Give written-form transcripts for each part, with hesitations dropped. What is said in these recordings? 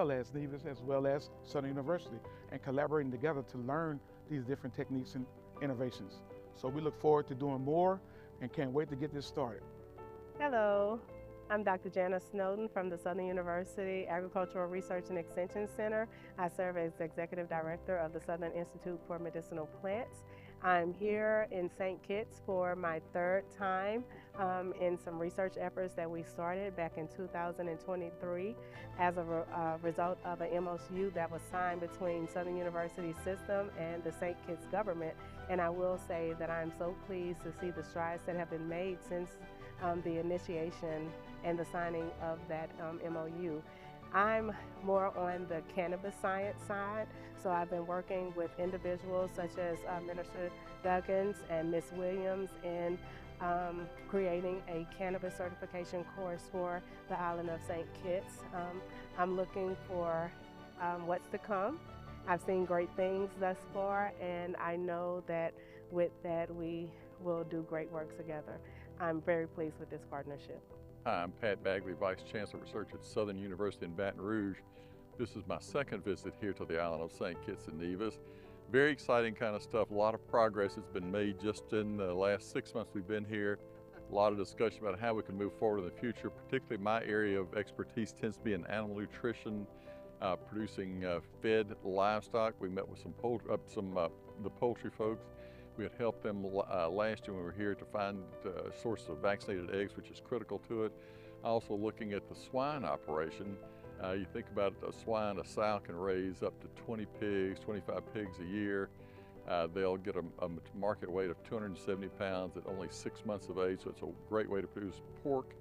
well as Nevis, as well as Southern University, and collaborating together to learn these different techniques and innovations. So we look forward to doing more and can't wait to get this started. Hello, I'm Dr. Jana Snowden from the Southern University Agricultural Research and Extension Center. I serve as Executive Director of the Southern Institute for Medicinal Plants. I'm here in St. Kitts for my third time in some research efforts that we started back in 2023 as a result of an MOU that was signed between Southern University System and the St. Kitts government. And I will say that I'm so pleased to see the strides that have been made since the initiation and the signing of that MOU. I'm more on the cannabis science side, so I've been working with individuals such as Minister Duggins and Ms. Williams in creating a cannabis certification course for the island of St. Kitts. I'm looking for what's to come. I've seen great things thus far, and I know that with that we will do great work together. I'm very pleased with this partnership. Hi, I'm Pat Bagley, Vice Chancellor of Research at Southern University in Baton Rouge. This is my second visit here to the island of St. Kitts and Nevis. Very exciting kind of stuff. A lot of progress has been made just in the last 6 months we've been here. A lot of discussion about how we can move forward in the future. Particularly my area of expertise tends to be in animal nutrition, producing fed livestock. We met with the poultry folks. We had helped them last year when we were here to find sources of vaccinated eggs, which is critical to it. Also looking at the swine operation. You think about it, a sow can raise up to 20 pigs, 25 pigs a year. They'll get a market weight of 270 pounds at only 6 months of age, so it's a great way to produce pork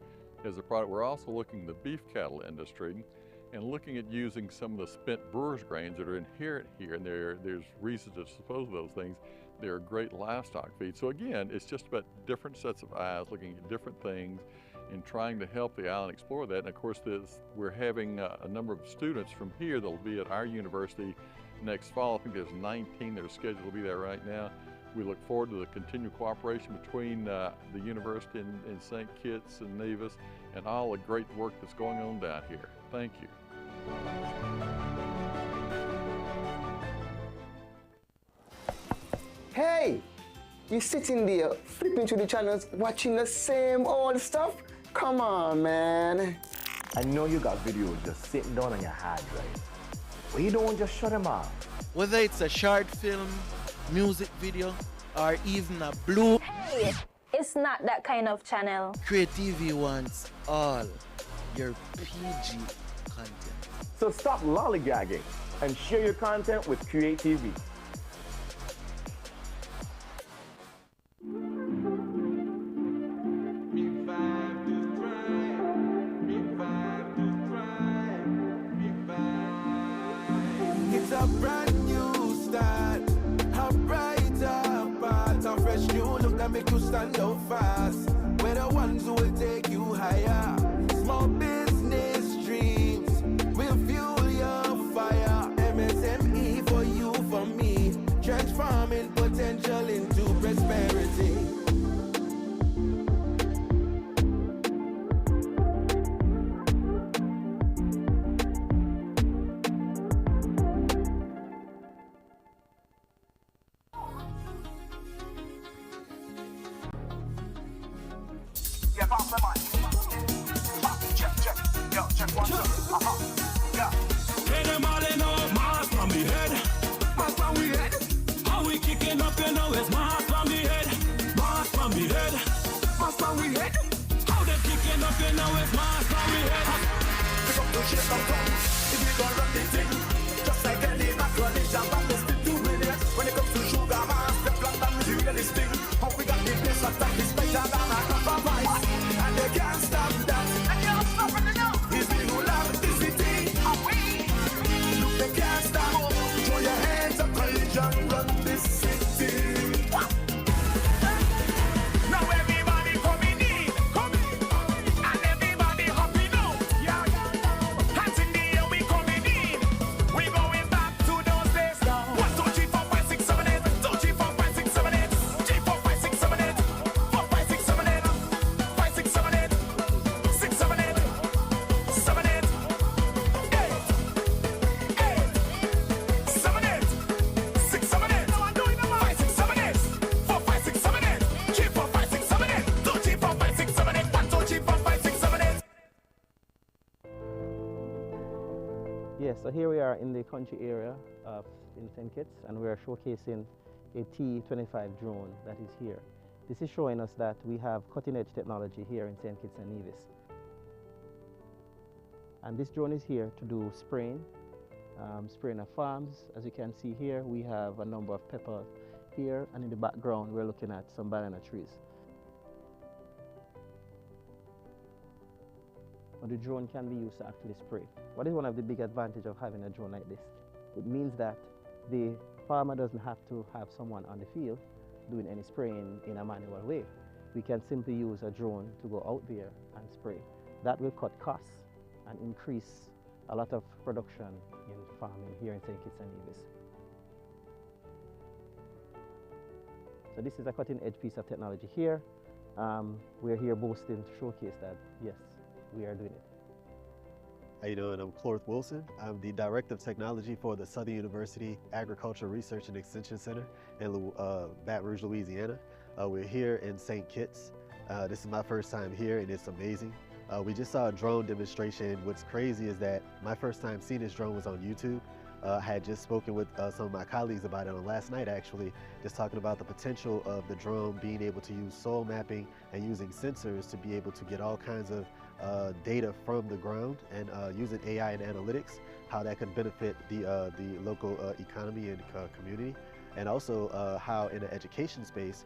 as a product. We're also looking at the beef cattle industry and looking at using some of the spent brewer's grains that are inherent here, and there's reasons to dispose of those things. They're a great livestock feed. So again, it's just about different sets of eyes looking at different things and trying to help the island explore that. And of course, we're having a number of students from here that'll be at our university next fall. I think there's 19 that are scheduled to be there right now. We look forward to the continued cooperation between the university in St. Kitts and Nevis and all the great work that's going on down here. Thank you. Hey, you sitting there flipping through the channels watching the same old stuff? Come on, man. I know you got videos just sitting down on your hard drive. Well, you don't just shut them off. Whether it's a short film, music video, or even a blue. Hey, it's not that kind of channel. Create TV wants all your PG content. So stop lollygagging and share your content with Create TV. It's a brand new start, a brighter path, a fresh new look that make you stand out fast. We're the ones who will take you higher. Small business dreams will fuel your fire. MSME for you, for me, transforming potential into prosperity. Hands in the Yes, so here we are in the country area in St. Kitts, and we are showcasing a T-25 drone that is here. This is showing us that we have cutting-edge technology here in St. Kitts and Nevis. And this drone is here to do spraying of farms. As you can see here, we have a number of peppers here, and in the background we're looking at some banana trees. The drone can be used to actually spray. What is one of the big advantages of having a drone like this? It means that the farmer doesn't have to have someone on the field doing any spraying in a manual way. We can simply use a drone to go out there and spray. That will cut costs and increase a lot of production in farming here in St. Kitts and Nevis. So this is a cutting-edge piece of technology here. We're here boasting to showcase that, yes, we are doing it. How you doing? I'm Clorth Wilson. I'm the Director of Technology for the Southern University Agricultural Research and Extension Center in Baton Rouge, Louisiana. We're here in St. Kitts. This is my first time here and it's amazing. We just saw a drone demonstration. What's crazy is that my first time seeing this drone was on YouTube. I had just spoken with some of my colleagues about it on last night actually, just talking about the potential of the drone being able to use soil mapping and using sensors to be able to get all kinds of data from the ground and using AI and analytics, how that could benefit the local economy and community. And also how in the education space,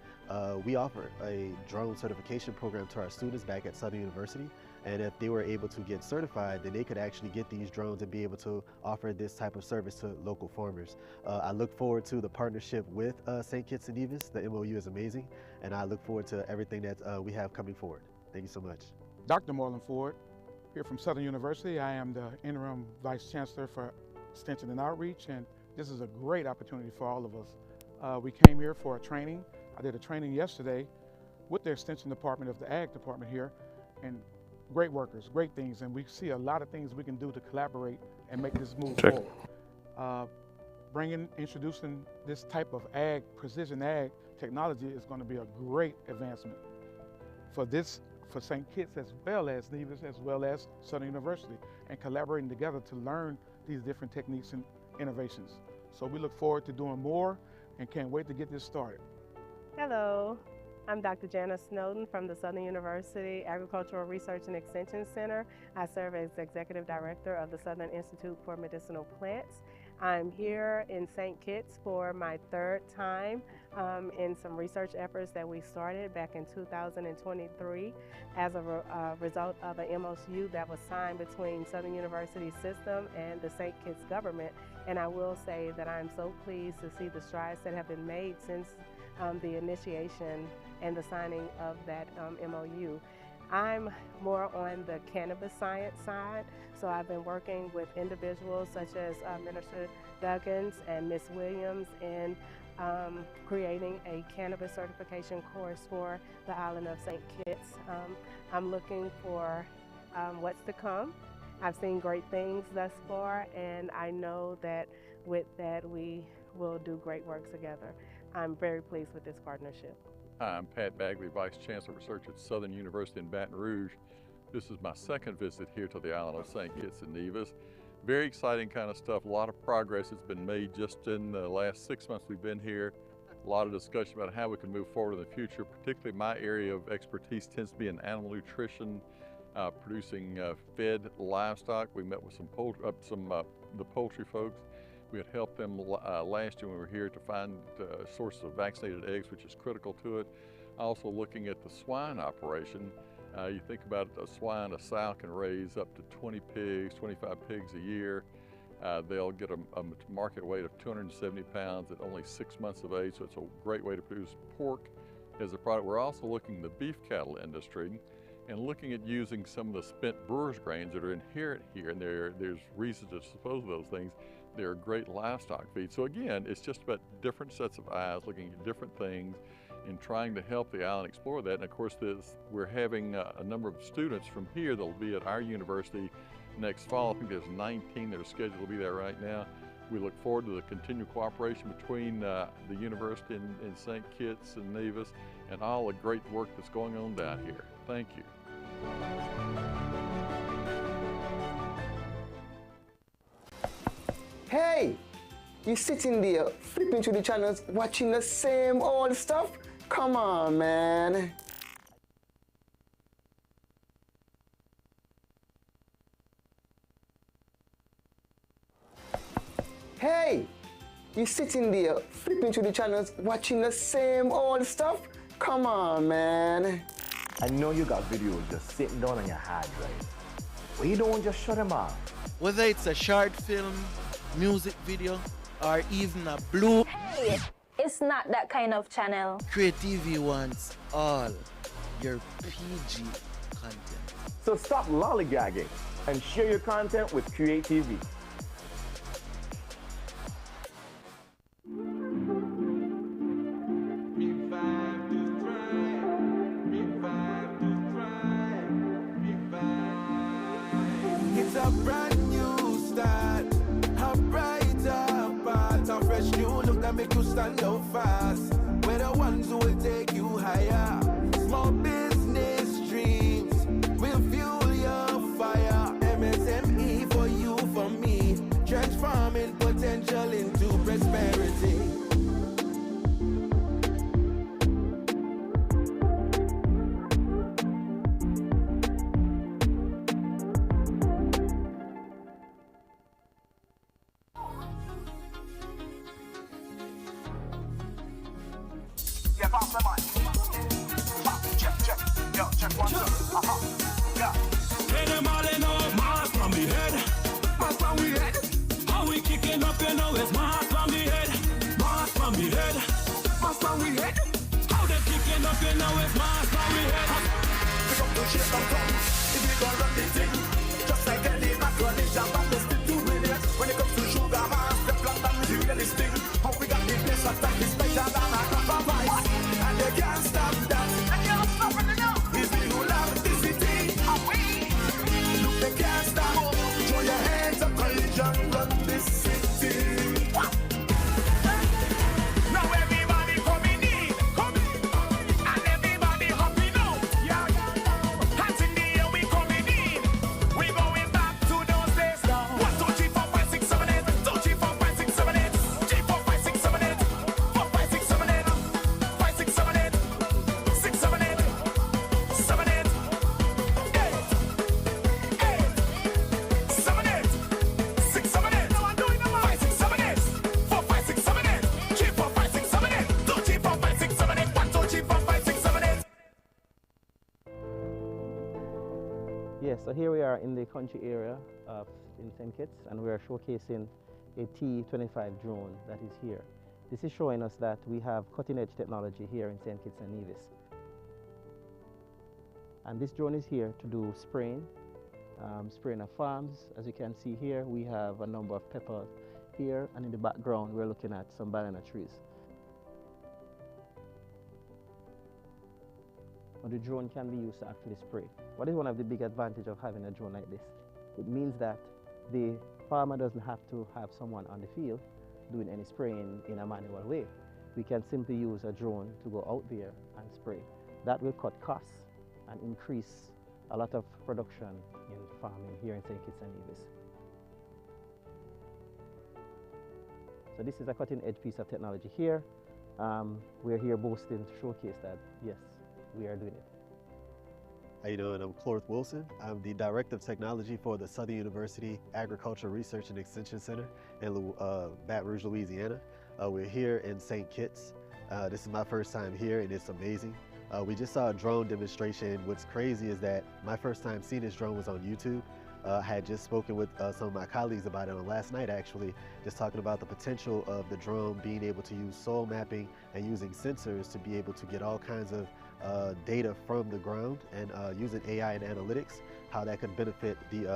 we offer a drone certification program to our students back at Southern University. And if they were able to get certified, then they could actually get these drones and be able to offer this type of service to local farmers. I look forward to the partnership with St. Kitts and Nevis. The MOU is amazing, and I look forward to everything that we have coming forward. Thank you so much. Dr. Marlon Ford, here from Southern University. I am the Interim Vice Chancellor for Extension and Outreach, and this is a great opportunity for all of us. We came here for a training. I did a training yesterday with the Extension Department of the Ag Department here, and great workers, great things, and we see a lot of things we can do to collaborate and make this move forward. Introducing this type of precision ag technology is going to be a great advancement for St. Kitts as well as Nevis, as well as Southern University, and collaborating together to learn these different techniques and innovations. So we look forward to doing more and can't wait to get this started. Hello, I'm Dr. Janice Snowden from the Southern University Agricultural Research and Extension Center. I serve as Executive Director of the Southern Institute for Medicinal Plants. I'm here in St. Kitts for my third time in some research efforts that we started back in 2023 as a result of an MOU that was signed between Southern University system and the St. Kitts government. And I will say that I'm so pleased to see the strides that have been made since the initiation and the signing of that MOU. I'm more on the cannabis science side, so I've been working with individuals such as Minister Duggins and Ms. Williams in creating a cannabis certification course for the island of St. Kitts. I'm looking for what's to come. I've seen great things thus far, and I know that with that we will do great work together. I'm very pleased with this partnership. Hi, I'm Pat Bagley, Vice Chancellor of Research at Southern University in Baton Rouge. This is my second visit here to the island of St. Kitts and Nevis. Very exciting kind of stuff. A lot of progress has been made just in the last 6 months we've been here. A lot of discussion about how we can move forward in the future. Particularly my area of expertise tends to be in animal nutrition, producing fed livestock. We met with the poultry folks. We had helped them last year when we were here to find sources of vaccinated eggs, which is critical to it. Also looking at the swine operation. You think about a sow can raise up to 20 pigs, 25 pigs a year. They'll get a market weight of 270 pounds at only 6 months of age, so it's a great way to produce pork as a product. We're also looking at the beef cattle industry and looking at using some of the spent brewer's grains that are inherent here, and there's reasons to dispose of those things. They're great livestock feed. So again, it's just about different sets of eyes looking at different things and trying to help the island explore that. And of course, we're having a number of students from here that will be at our university next fall. I think there's 19 that are scheduled to be there right now. We look forward to the continued cooperation between the university in St. Kitts and Nevis and all the great work that's going on down here. Thank you. Hey, you sitting there flipping through the channels watching the same old stuff? Come on, man. Hey, you sitting there flipping through the channels watching the same old stuff? Come on, man. I know you got videos just sitting down on your hard drive. Why you don't just shut them off? Whether it's a short film, music video, or even a blue. Hey, it's not that kind of channel. Create TV wants all your PG content. So stop lollygagging and share your content with Create TV. It's a brand new start, a brighter path, a fresh new look that make you stand out fast. We're the ones who will take you higher. Small business dreams will fuel your fire. MSME for you, for me, transforming potential into prosperity. Yes, so here we are in the country area in St. Kitts, and we are showcasing a T-25 drone that is here. This is showing us that we have cutting-edge technology here in St. Kitts and Nevis. And this drone is here to do spraying of farms. As you can see here, we have a number of peppers here, and in the background, we're looking at some banana trees. Now, the drone can be used to actually spray. What is one of the big advantages of having a drone like this? It means that the farmer doesn't have to have someone on the field doing any spraying in a manual way. We can simply use a drone to go out there and spray. That will cut costs and increase a lot of production in farming here in St. Kitts and Nevis. So this is a cutting-edge piece of technology here. We're here boasting to showcase that, yes, we are doing it. How you doing? I'm Clorth Wilson. I'm the Director of Technology for the Southern University Agricultural Research and Extension Center in Baton Rouge, Louisiana. We're here in St. Kitts. This is my first time here and it's amazing. We just saw a drone demonstration. What's crazy is that my first time seeing this drone was on YouTube. I had just spoken with some of my colleagues about it on last night actually, just talking about the potential of the drone being able to use soil mapping and using sensors to be able to get all kinds of data from the ground and using AI and analytics, how that could benefit the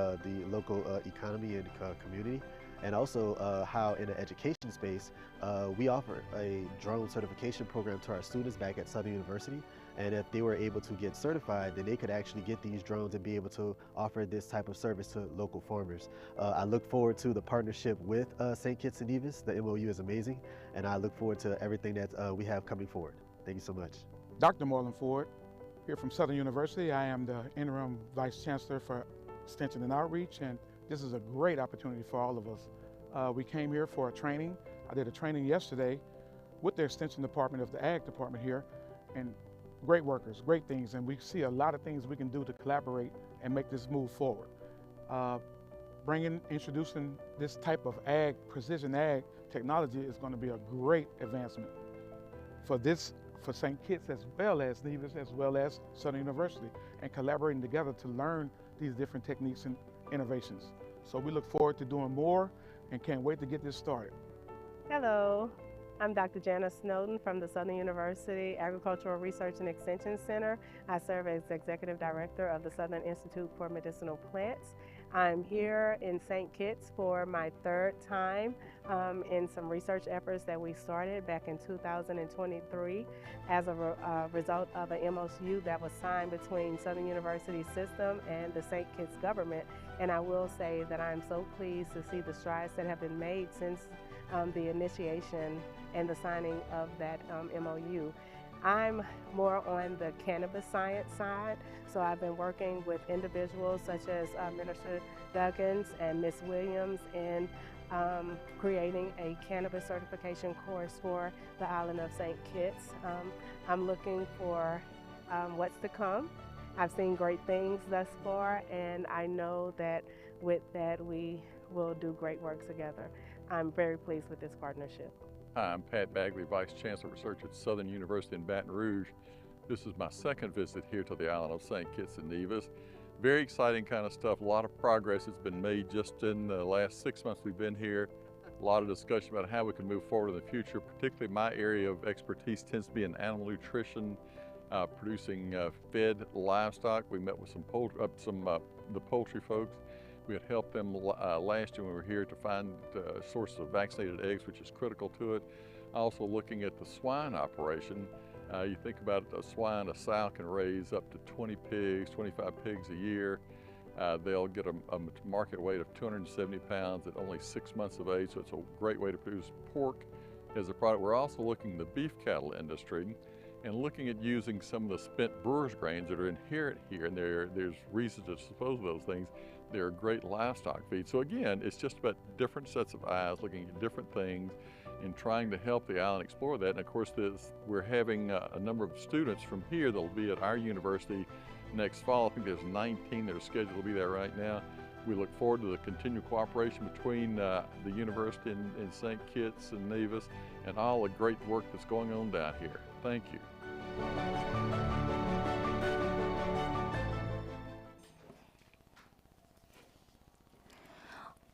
local economy and community. And also how in the education space, we offer a drone certification program to our students back at Southern University. And if they were able to get certified, then they could actually get these drones and be able to offer this type of service to local farmers. I look forward to the partnership with St. Kitts and Nevis. The MOU is amazing. And I look forward to everything that we have coming forward. Thank you so much. Dr. Marlon Ford, here from Southern University. I am the Interim Vice Chancellor for Extension and Outreach, and this is a great opportunity for all of us. We came here for a training. I did a training yesterday with the Extension Department of the Ag Department here, and great workers, great things, and we see a lot of things we can do to collaborate and make this move forward. Introducing this type of precision ag technology is going to be a great advancement for St. Kitts as well as Nevis, as well as Southern University, and collaborating together to learn these different techniques and innovations. So we look forward to doing more and can't wait to get this started. Hello, I'm Dr. Janice Snowden from the Southern University Agricultural Research and Extension Center. I serve as Executive Director of the Southern Institute for Medicinal Plants. I'm here in St. Kitts for my third time in some research efforts that we started back in 2023 as a result of an MOU that was signed between Southern University System and the St. Kitts government. And I will say that I'm so pleased to see the strides that have been made since the initiation and the signing of that MOU. I'm more on the cannabis science side, so I've been working with individuals such as Minister Duggins and Ms. Williams in creating a cannabis certification course for the island of St. Kitts. I'm looking for what's to come. I've seen great things thus far, and I know that with that we will do great work together. I'm very pleased with this partnership. Hi, I'm Pat Bagley, Vice Chancellor of Research at Southern University in Baton Rouge. This is my second visit here to the island of St. Kitts and Nevis. Very exciting kind of stuff. A lot of progress has been made just in the last 6 months we've been here. A lot of discussion about how we can move forward in the future. Particularly my area of expertise tends to be in animal nutrition, producing fed livestock. We met with the poultry folks. We had helped them last year when we were here to find sources of vaccinated eggs, which is critical to it. Also looking at the swine operation. You think about a sow can raise up to 20 pigs, 25 pigs a year. They'll get a market weight of 270 pounds at only 6 months of age, so it's a great way to produce pork as a product. We're also looking at the beef cattle industry and looking at using some of the spent brewer's grains that are inherent here, and there's reasons to dispose of those things. They're great livestock feed. So again, it's just about different sets of eyes looking at different things and trying to help the island explore that. And of course, we're having a number of students from here that'll be at our university next fall. I think there's 19 that are scheduled to be there right now. We look forward to the continued cooperation between the university in St. Kitts and Nevis and all the great work that's going on down here. Thank you.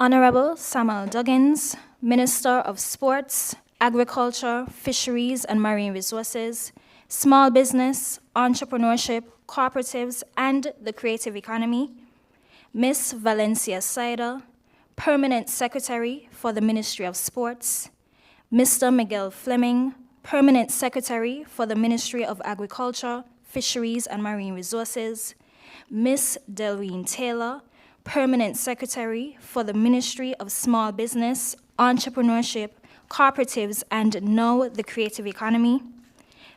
Honorable Samal Duggins, Minister of Sports, Agriculture, Fisheries and Marine Resources, Small Business, Entrepreneurship, Cooperatives and the Creative Economy, Ms. Valencia Saida, Permanent Secretary for the Ministry of Sports, Mr. Miguel Fleming, Permanent Secretary for the Ministry of Agriculture, Fisheries and Marine Resources, Ms. Delreen Taylor, Permanent Secretary for the Ministry of Small Business, Entrepreneurship, Cooperatives, and the Creative Economy,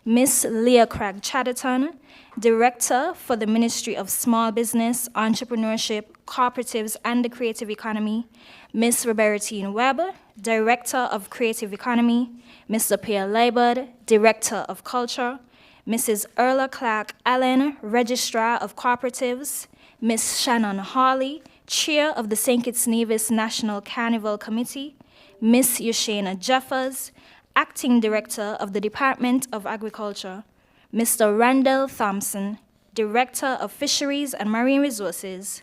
Ms. Leah Craig Chatterton, Director for the Ministry of Small Business, Entrepreneurship, Cooperatives, and the Creative Economy, Ms. Robertine Webb, Director of Creative Economy, Mr. Pierre Leibert, Director of Culture, Mrs. Erla Clark Allen, Registrar of Cooperatives, Ms. Shannon Hawley, Chair of the St. Kitts Nevis National Carnival Committee, Ms. Yoshana Jeffers, Acting Director of the Department of Agriculture, Mr. Randall Thompson, Director of Fisheries and Marine Resources,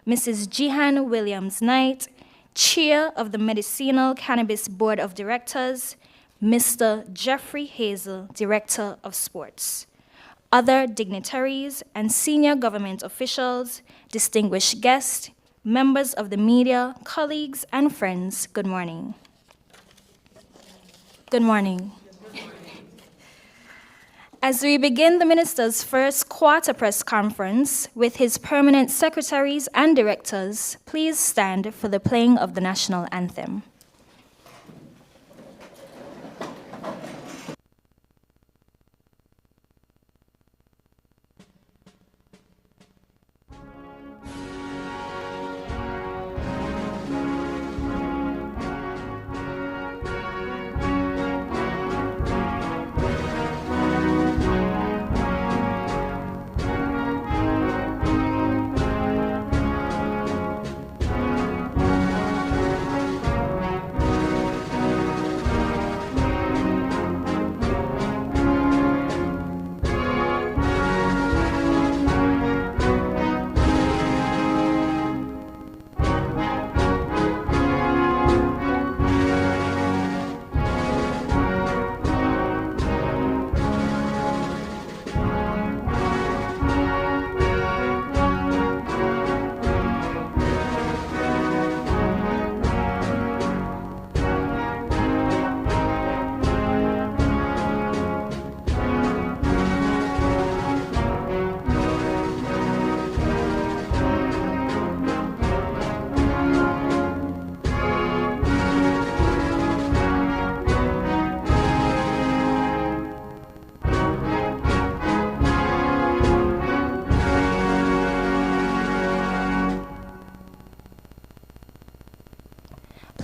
Mrs. Jihan Williams-Knight, Chair of the Medicinal Cannabis Board of Directors, Mr. Jeffrey Hazel, Director of Sports. Other dignitaries and senior government officials, distinguished guests, members of the media, colleagues, and friends, good morning. Good morning. As we begin the Minister's first quarter press conference with his permanent secretaries and directors, please stand for the playing of the national anthem.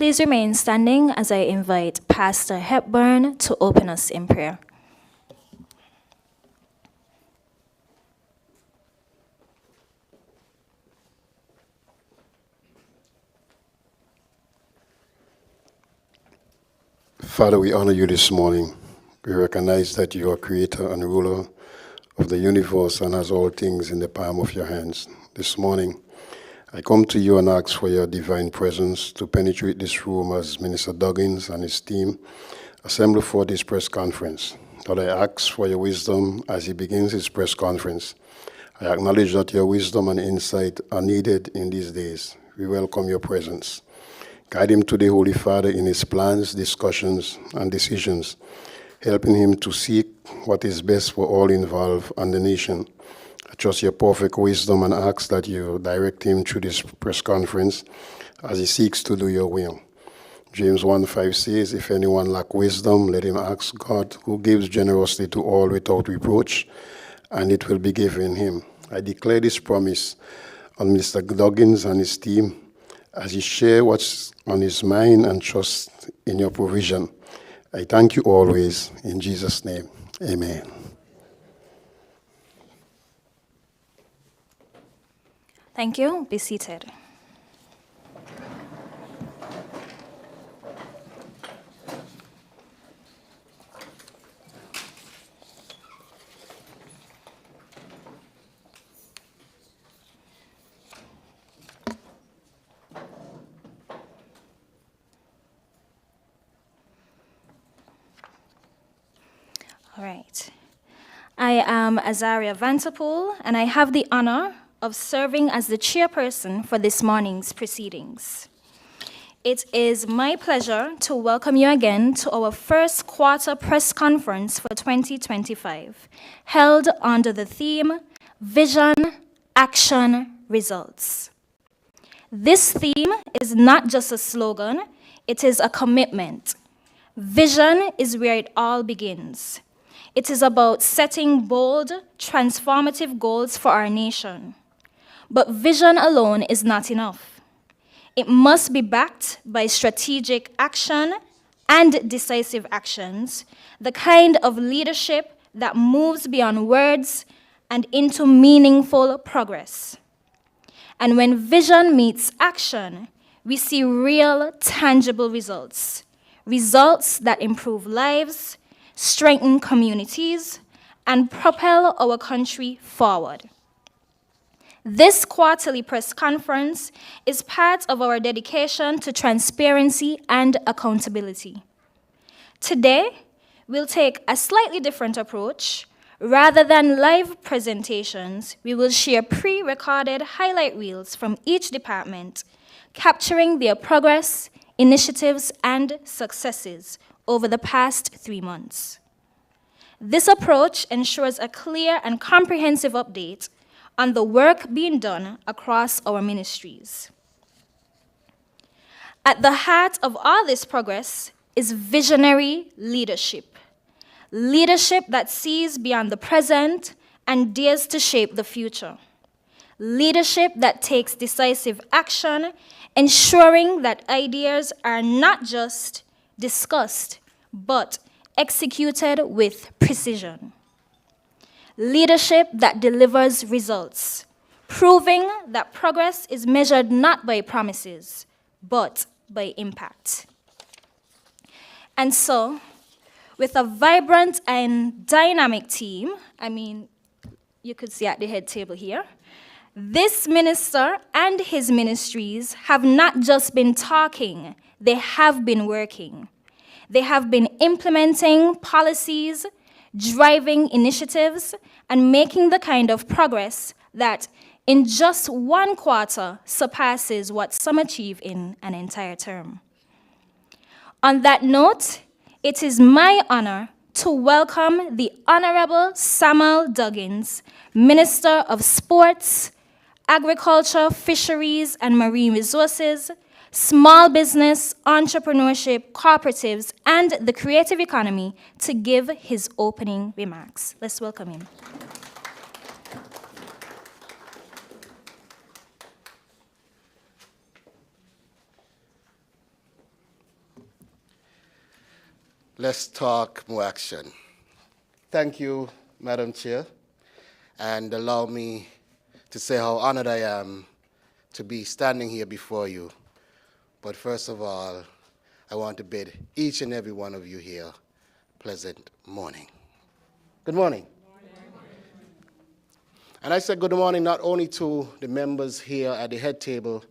Please remain standing as I invite Pastor Hepburn to open us in prayer. Father, we honor you this morning. We recognize that you are creator and ruler of the universe and has all things in the palm of your hands. This morning, I come to you and ask for your divine presence to penetrate this room as Minister Duggins and his team assemble for this press conference. Lord, I ask for your wisdom as he begins his press conference. I acknowledge that your wisdom and insight are needed in these days. We welcome your presence. Guide him today, Holy Father, in his plans, discussions, and decisions, helping him to seek what is best for all involved and the nation. I trust your perfect wisdom and ask that you direct him through this press conference as he seeks to do your will. James 1:5 says, if anyone lack wisdom, let him ask God, who gives generously to all without reproach, and it will be given him. I declare this promise on Mr. Duggins and his team as he share what's on his mind and trust in your provision. I thank you always. In Jesus' name, amen. Thank you. Be seated. All right. I am Azaria Vanterpool, and I have the honor of serving as the chairperson for this morning's proceedings. It is my pleasure to welcome you again to our first quarter press conference for 2025, held under the theme, Vision, Action, Results. This theme is not just a slogan, it is a commitment. Vision is where it all begins. It is about setting bold, transformative goals for our nation. But vision alone is not enough. It must be backed by strategic action and decisive actions, the kind of leadership that moves beyond words and into meaningful progress. And when vision meets action, we see real, tangible results. Results that improve lives, strengthen communities, and propel our country forward. This quarterly press conference is part of our dedication to transparency and accountability. Today, we'll take a slightly different approach. Rather than live presentations, we will share pre-recorded highlight reels from each department, capturing their progress, initiatives, and successes over the past 3 months. This approach ensures a clear and comprehensive update on the work being done across our ministries. At the heart of all this progress is visionary leadership. Leadership that sees beyond the present and dares to shape the future. Leadership that takes decisive action, ensuring that ideas are not just discussed, but executed with precision. Leadership that delivers results, proving that progress is measured not by promises, but by impact. And so, with a vibrant and dynamic team, you could see at the head table here, this minister and his ministries have not just been talking, they have been working. They have been implementing policies, driving initiatives, and making the kind of progress that in just 1 quarter surpasses what some achieve in an entire term. On that note, it is my honor to welcome the Honorable Samal Duggins, Minister of Sports, Agriculture, Fisheries, and Marine Resources, Small Business, Entrepreneurship, Cooperatives, and the Creative Economy, to give his opening remarks. Let's welcome him. Let's talk more action. Thank you, Madam Chair, and allow me to say how honored I am to be standing here before you. But first of all, I want to bid each and every one of you here pleasant morning. Good morning. And I said good morning not only to the members here at the head table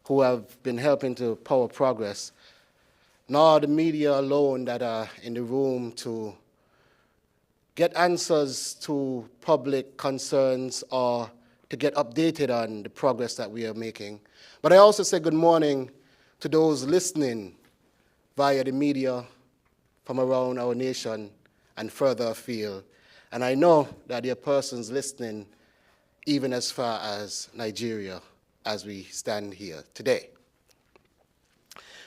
who have been helping to power progress, nor the media alone that are in the room to get answers to public concerns or to get updated on the progress that we are making. But I also say good morning to those listening via the media from around our nation and further afield. And I know that there are persons listening even as far as Nigeria as we stand here today.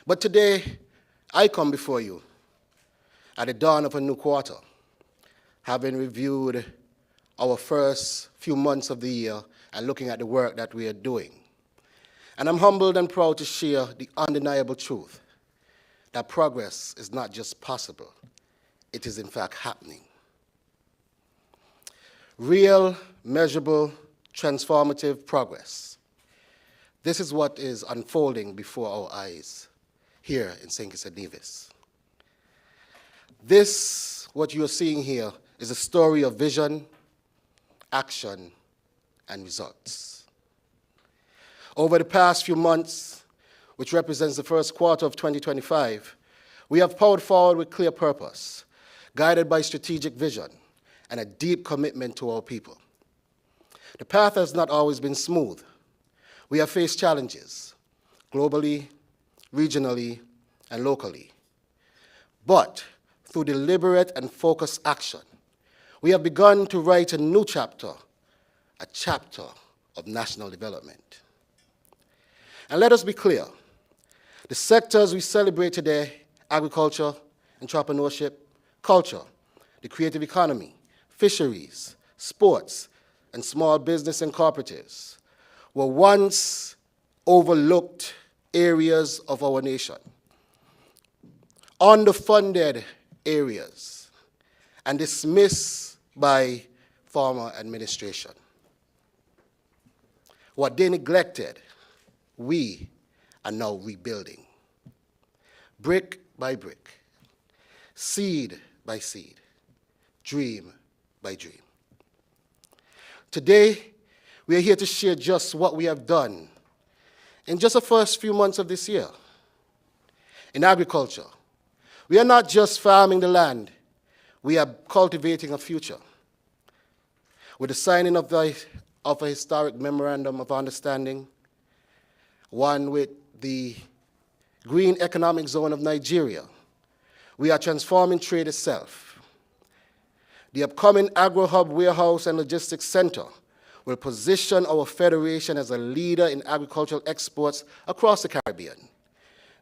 But today, I come before you at the dawn of a new quarter, having reviewed our first few months of the year and looking at the work that we are doing. And I'm humbled and proud to share the undeniable truth that progress is not just possible, it is in fact happening. Real, measurable, transformative progress. This is what is unfolding before our eyes here in St. Kitts and Nevis. This, what you are seeing here, is a story of vision, action, and results. Over the past few months, which represents the first quarter of 2025, we have powered forward with clear purpose, guided by strategic vision and a deep commitment to our people. The path has not always been smooth. We have faced challenges, globally, regionally, and locally. But through deliberate and focused action, we have begun to write a new chapter, a chapter of national development. And let us be clear, the sectors we celebrate today, agriculture, entrepreneurship, culture, the creative economy, fisheries, sports, and small business and cooperatives, were once overlooked areas of our nation, underfunded areas, and dismissed by former administration. What they neglected, we are now rebuilding, brick by brick, seed by seed, dream by dream. Today, we are here to share just what we have done in just the first few months of this year. In agriculture, we are not just farming the land, we are cultivating a future. With the signing of a historic memorandum of understanding, one with the Green Economic Zone of Nigeria, we are transforming trade itself. The upcoming AgroHub Warehouse and Logistics Center will position our federation as a leader in agricultural exports across the Caribbean,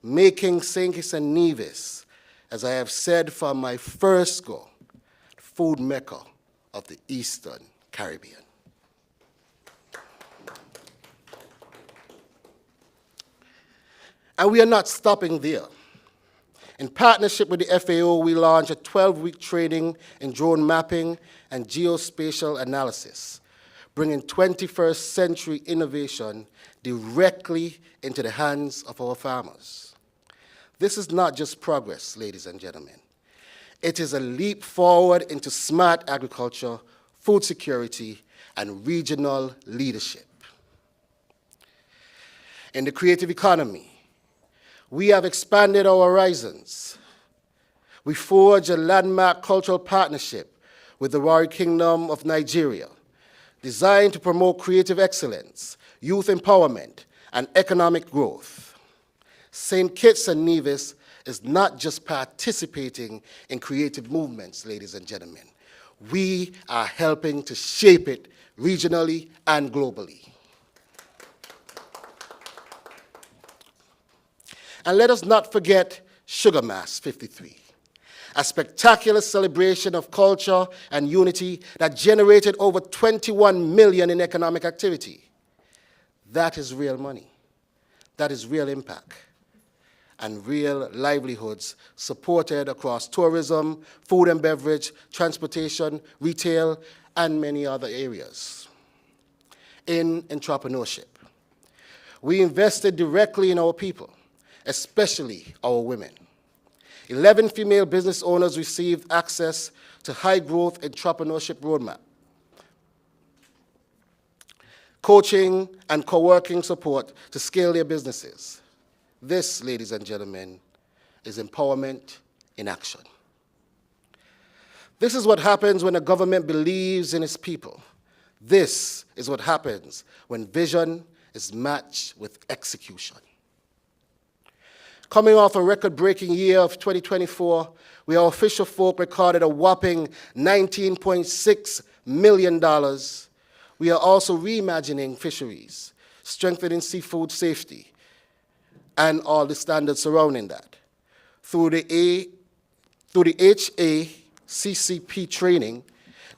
making St. Kitts and Nevis, as I have said from my first go, the food mecca of the Eastern Caribbean. And we are not stopping there. In partnership with the FAO, we launched a 12-week training in drone mapping and geospatial analysis, bringing 21st century innovation directly into the hands of our farmers. This is not just progress, ladies and gentlemen. It is a leap forward into smart agriculture, food security, and regional leadership. In the creative economy, we have expanded our horizons. We forged a landmark cultural partnership with the Warri Kingdom of Nigeria, designed to promote creative excellence, youth empowerment, and economic growth. St. Kitts and Nevis is not just participating in creative movements, ladies and gentlemen. We are helping to shape it regionally and globally. And let us not forget Sugar Mass 53, a spectacular celebration of culture and unity that generated over 21 million in economic activity. That is real money. That is real impact. and real livelihoods supported across tourism, food and beverage, transportation, retail, and many other areas. In entrepreneurship, we invested directly in our people, especially our women. 11 female business owners received access to high-growth entrepreneurship roadmap, coaching and co-working support to scale their businesses. This, ladies and gentlemen, is empowerment in action. This is what happens when a government believes in its people. This is what happens when vision is matched with execution. Coming off a record-breaking year of 2024, where our official folk recorded a whopping $19.6 million, we are also reimagining fisheries, strengthening seafood safety, and all the standards surrounding that. Through the HACCP training,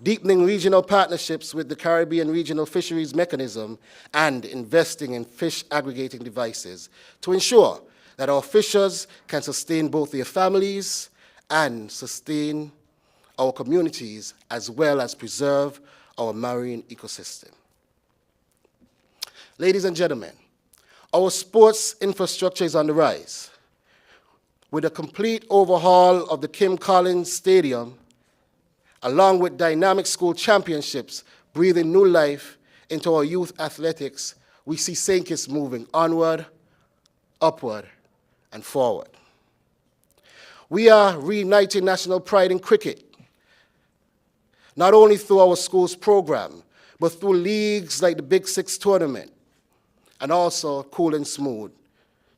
deepening regional partnerships with the Caribbean Regional Fisheries Mechanism, and investing in fish aggregating devices to ensure that our fishers can sustain both their families and sustain our communities, as well as preserve our marine ecosystem. Ladies and gentlemen, our sports infrastructure is on the rise. With a complete overhaul of the Kim Collins Stadium, along with dynamic school championships breathing new life into our youth athletics, we see St. Kitts moving onward, upward, and forward. We are reigniting national pride in cricket, not only through our school's program, but through leagues like the Big Six tournament, and also Cool and Smooth,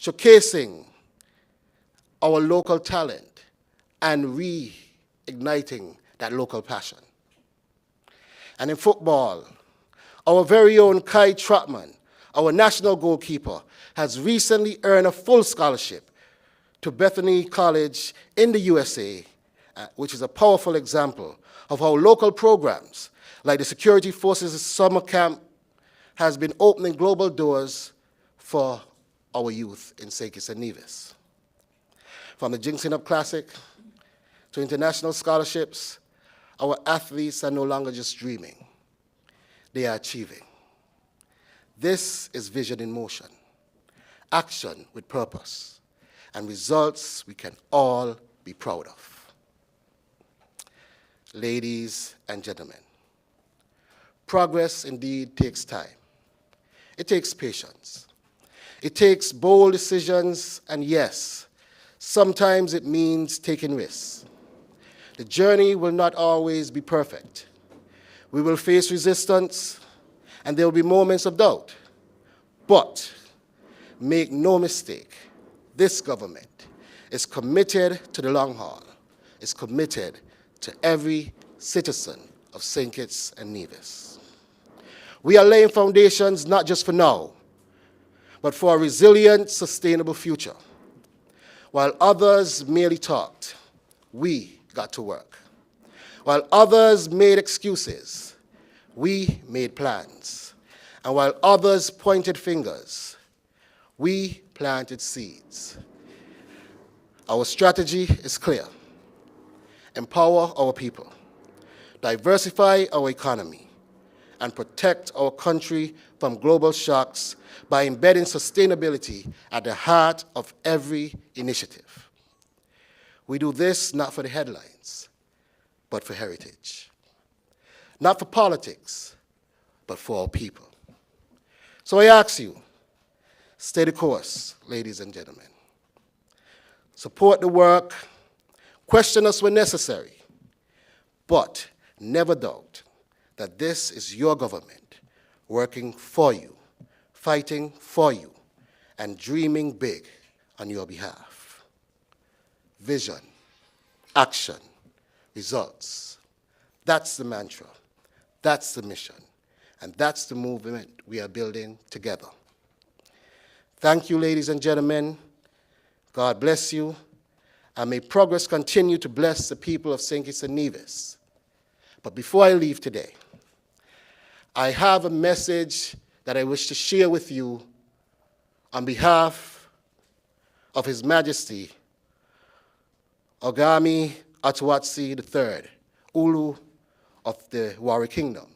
showcasing our local talent and reigniting that local passion. And in football, our very own Kai Trotman, our national goalkeeper, has recently earned a full scholarship to Bethany College in the USA, which is a powerful example of how local programs like the Security Forces Summer Camp has been opening global doors for our youth in St. Kitts and Nevis. From the Jinxing Up Classic to international scholarships, our athletes are no longer just dreaming, they are achieving. This is vision in motion, action with purpose, and results we can all be proud of. Ladies and gentlemen, progress indeed takes time. It takes patience. It takes bold decisions, and yes, sometimes it means taking risks. The journey will not always be perfect. We will face resistance, and there will be moments of doubt. But make no mistake, this government is committed to the long haul, is committed to every citizen of St. Kitts and Nevis. We are laying foundations not just for now, but for a resilient, sustainable future. While others merely talked, we got to work. While others made excuses, we made plans. And while others pointed fingers, we planted seeds. Our strategy is clear. Empower our people, diversify our economy, and protect our country from global shocks by embedding sustainability at the heart of every initiative. We do this not for the headlines, but for heritage. Not for politics, but for our people. So I ask you, stay the course, ladies and gentlemen. Support the work, question us when necessary, but never doubt that this is your government working for you, fighting for you, and dreaming big on your behalf. Vision, action, results. That's the mantra, that's the mission, and that's the movement we are building together. Thank you, ladies and gentlemen. God bless you, and may progress continue to bless the people of St. Kitts and Nevis. But before I leave today, I have a message that I wish to share with you on behalf of His Majesty Ogami Atuatsi III, Ulu of the Wari Kingdom.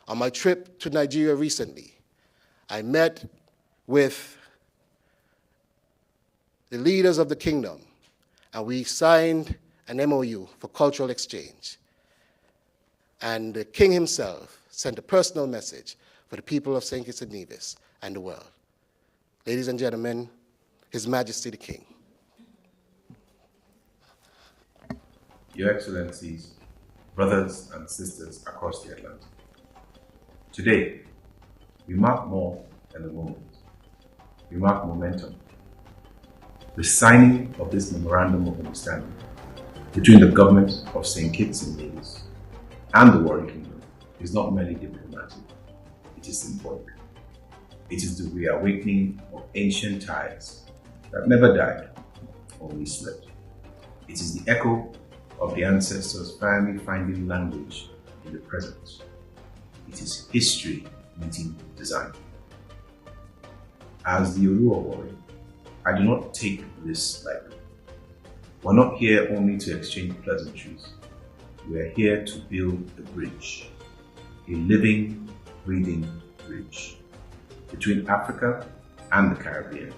On my trip to Nigeria recently, I met with the leaders of the kingdom, and we signed an MOU for cultural exchange. And the king himself sent a personal message for the people of St. Kitts and Nevis and the world. Ladies and gentlemen, His Majesty the King. Your Excellencies, brothers and sisters across the Atlantic. Today, we mark more than a moment. We mark momentum. The signing of this Memorandum of Understanding between the government of St. Kitts and Nevis and the Wari Kingdom is not merely diplomatic, it is symbolic. It is the reawakening of ancient ties that never died, only slept. It is the echo of the ancestors finally finding language in the present. It is history meeting design. As the Orua Wari, I do not take this lightly. We're not here only to exchange pleasantries. We're here to build a bridge, a living, breathing bridge between Africa and the Caribbean.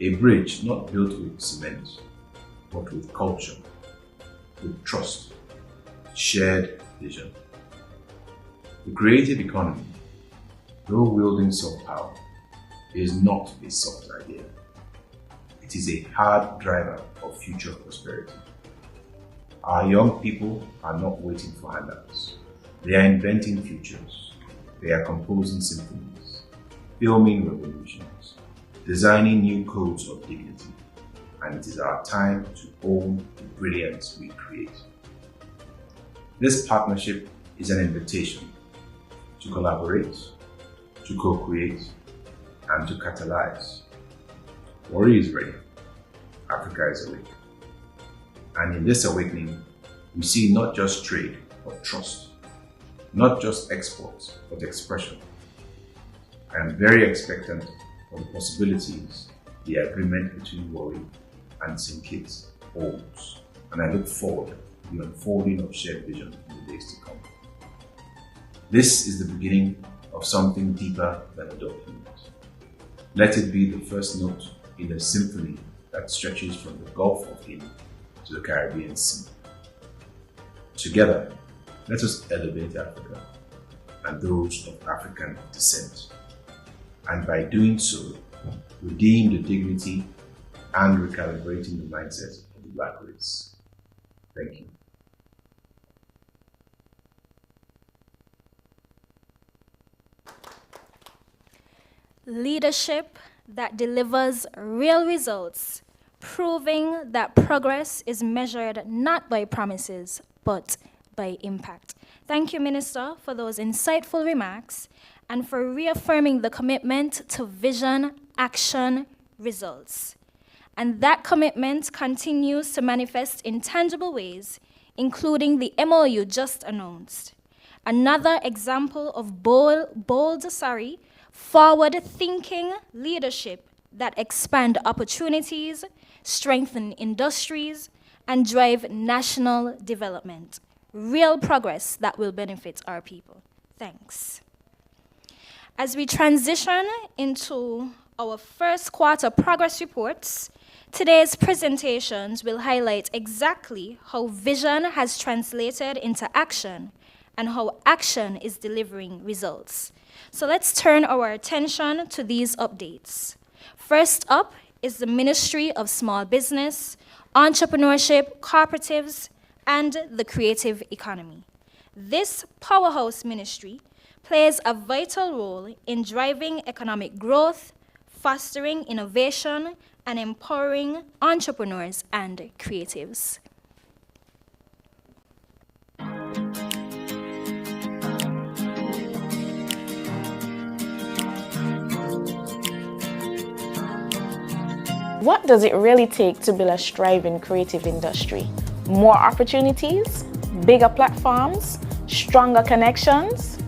A bridge not built with cement, but with culture, with trust, shared vision. The creative economy, though wielding soft power, is not a soft idea. It is a hard driver of future prosperity. Our young people are not waiting for handouts. They are inventing futures. They are composing symphonies, filming revolutions, designing new codes of dignity. And it is our time to own the brilliance we create. This partnership is an invitation to collaborate, to co-create, and to catalyze. Wari is ready. Africa is awake. And in this awakening, we see not just trade, but trust. Not just exports, but expression. I am very expectant of the possibilities the agreement between Wari and St. Kitts holds, and I look forward to the unfolding of shared vision in the days to come. This is the beginning of something deeper than a document. Let it be the first note in a symphony that stretches from the Gulf of Guinea to the Caribbean Sea. Together, let us elevate Africa and those of African descent, and by doing so, redeem the dignity and recalibrating the mindset of the Black race. Thank you. Leadership that delivers real results, proving that progress is measured not by promises, but by impact. Thank you, Minister, for those insightful remarks and for reaffirming the commitment to vision, action, results. And that commitment continues to manifest in tangible ways, including the MOU just announced. Another example of forward-thinking leadership that expand opportunities, strengthen industries, and drive national development. Real progress that will benefit our people. Thanks. As we transition into our first quarter progress reports, today's presentations will highlight exactly how vision has translated into action and how action is delivering results. So let's turn our attention to these updates. First up is the Ministry of Small Business, Entrepreneurship, Cooperatives, and the Creative Economy. This powerhouse ministry plays a vital role in driving economic growth, fostering innovation, and empowering entrepreneurs and creatives. What does it really take to build a thriving creative industry? More opportunities? Bigger platforms? Stronger connections?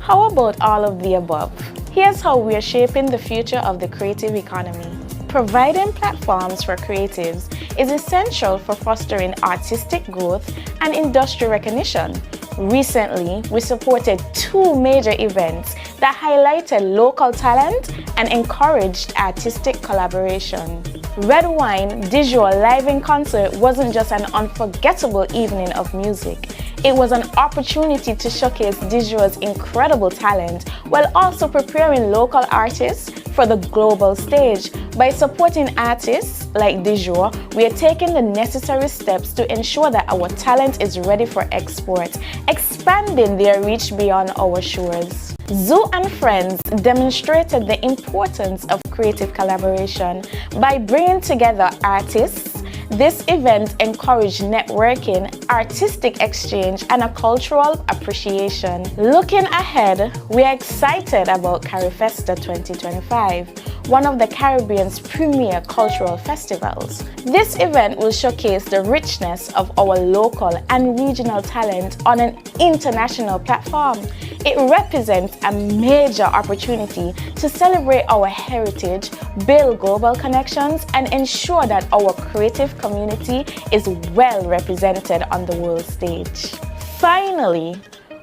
How about all of the above? Here's how we're shaping the future of the creative economy. Providing platforms for creatives is essential for fostering artistic growth and industry recognition. Recently, we supported 2 major events that highlighted local talent and encouraged artistic collaboration. Red Wine Digital Live in Concert wasn't just an unforgettable evening of music. It was an opportunity to showcase Digital's incredible talent while also preparing local artists for the global stage. By supporting artists like Digital, we are taking the necessary steps to ensure that our talent is ready for export, expanding their reach beyond our shores. Zoo and Friends demonstrated the importance of creative collaboration by bringing together artists. This event encouraged networking, artistic exchange, and a cultural appreciation. Looking ahead, we are excited about CariFesta 2025, one of the Caribbean's premier cultural festivals. This event will showcase the richness of our local and regional talent on an international platform. It represents a major opportunity to celebrate our heritage, build global connections, and ensure that our creative community is well represented on the world stage. Finally,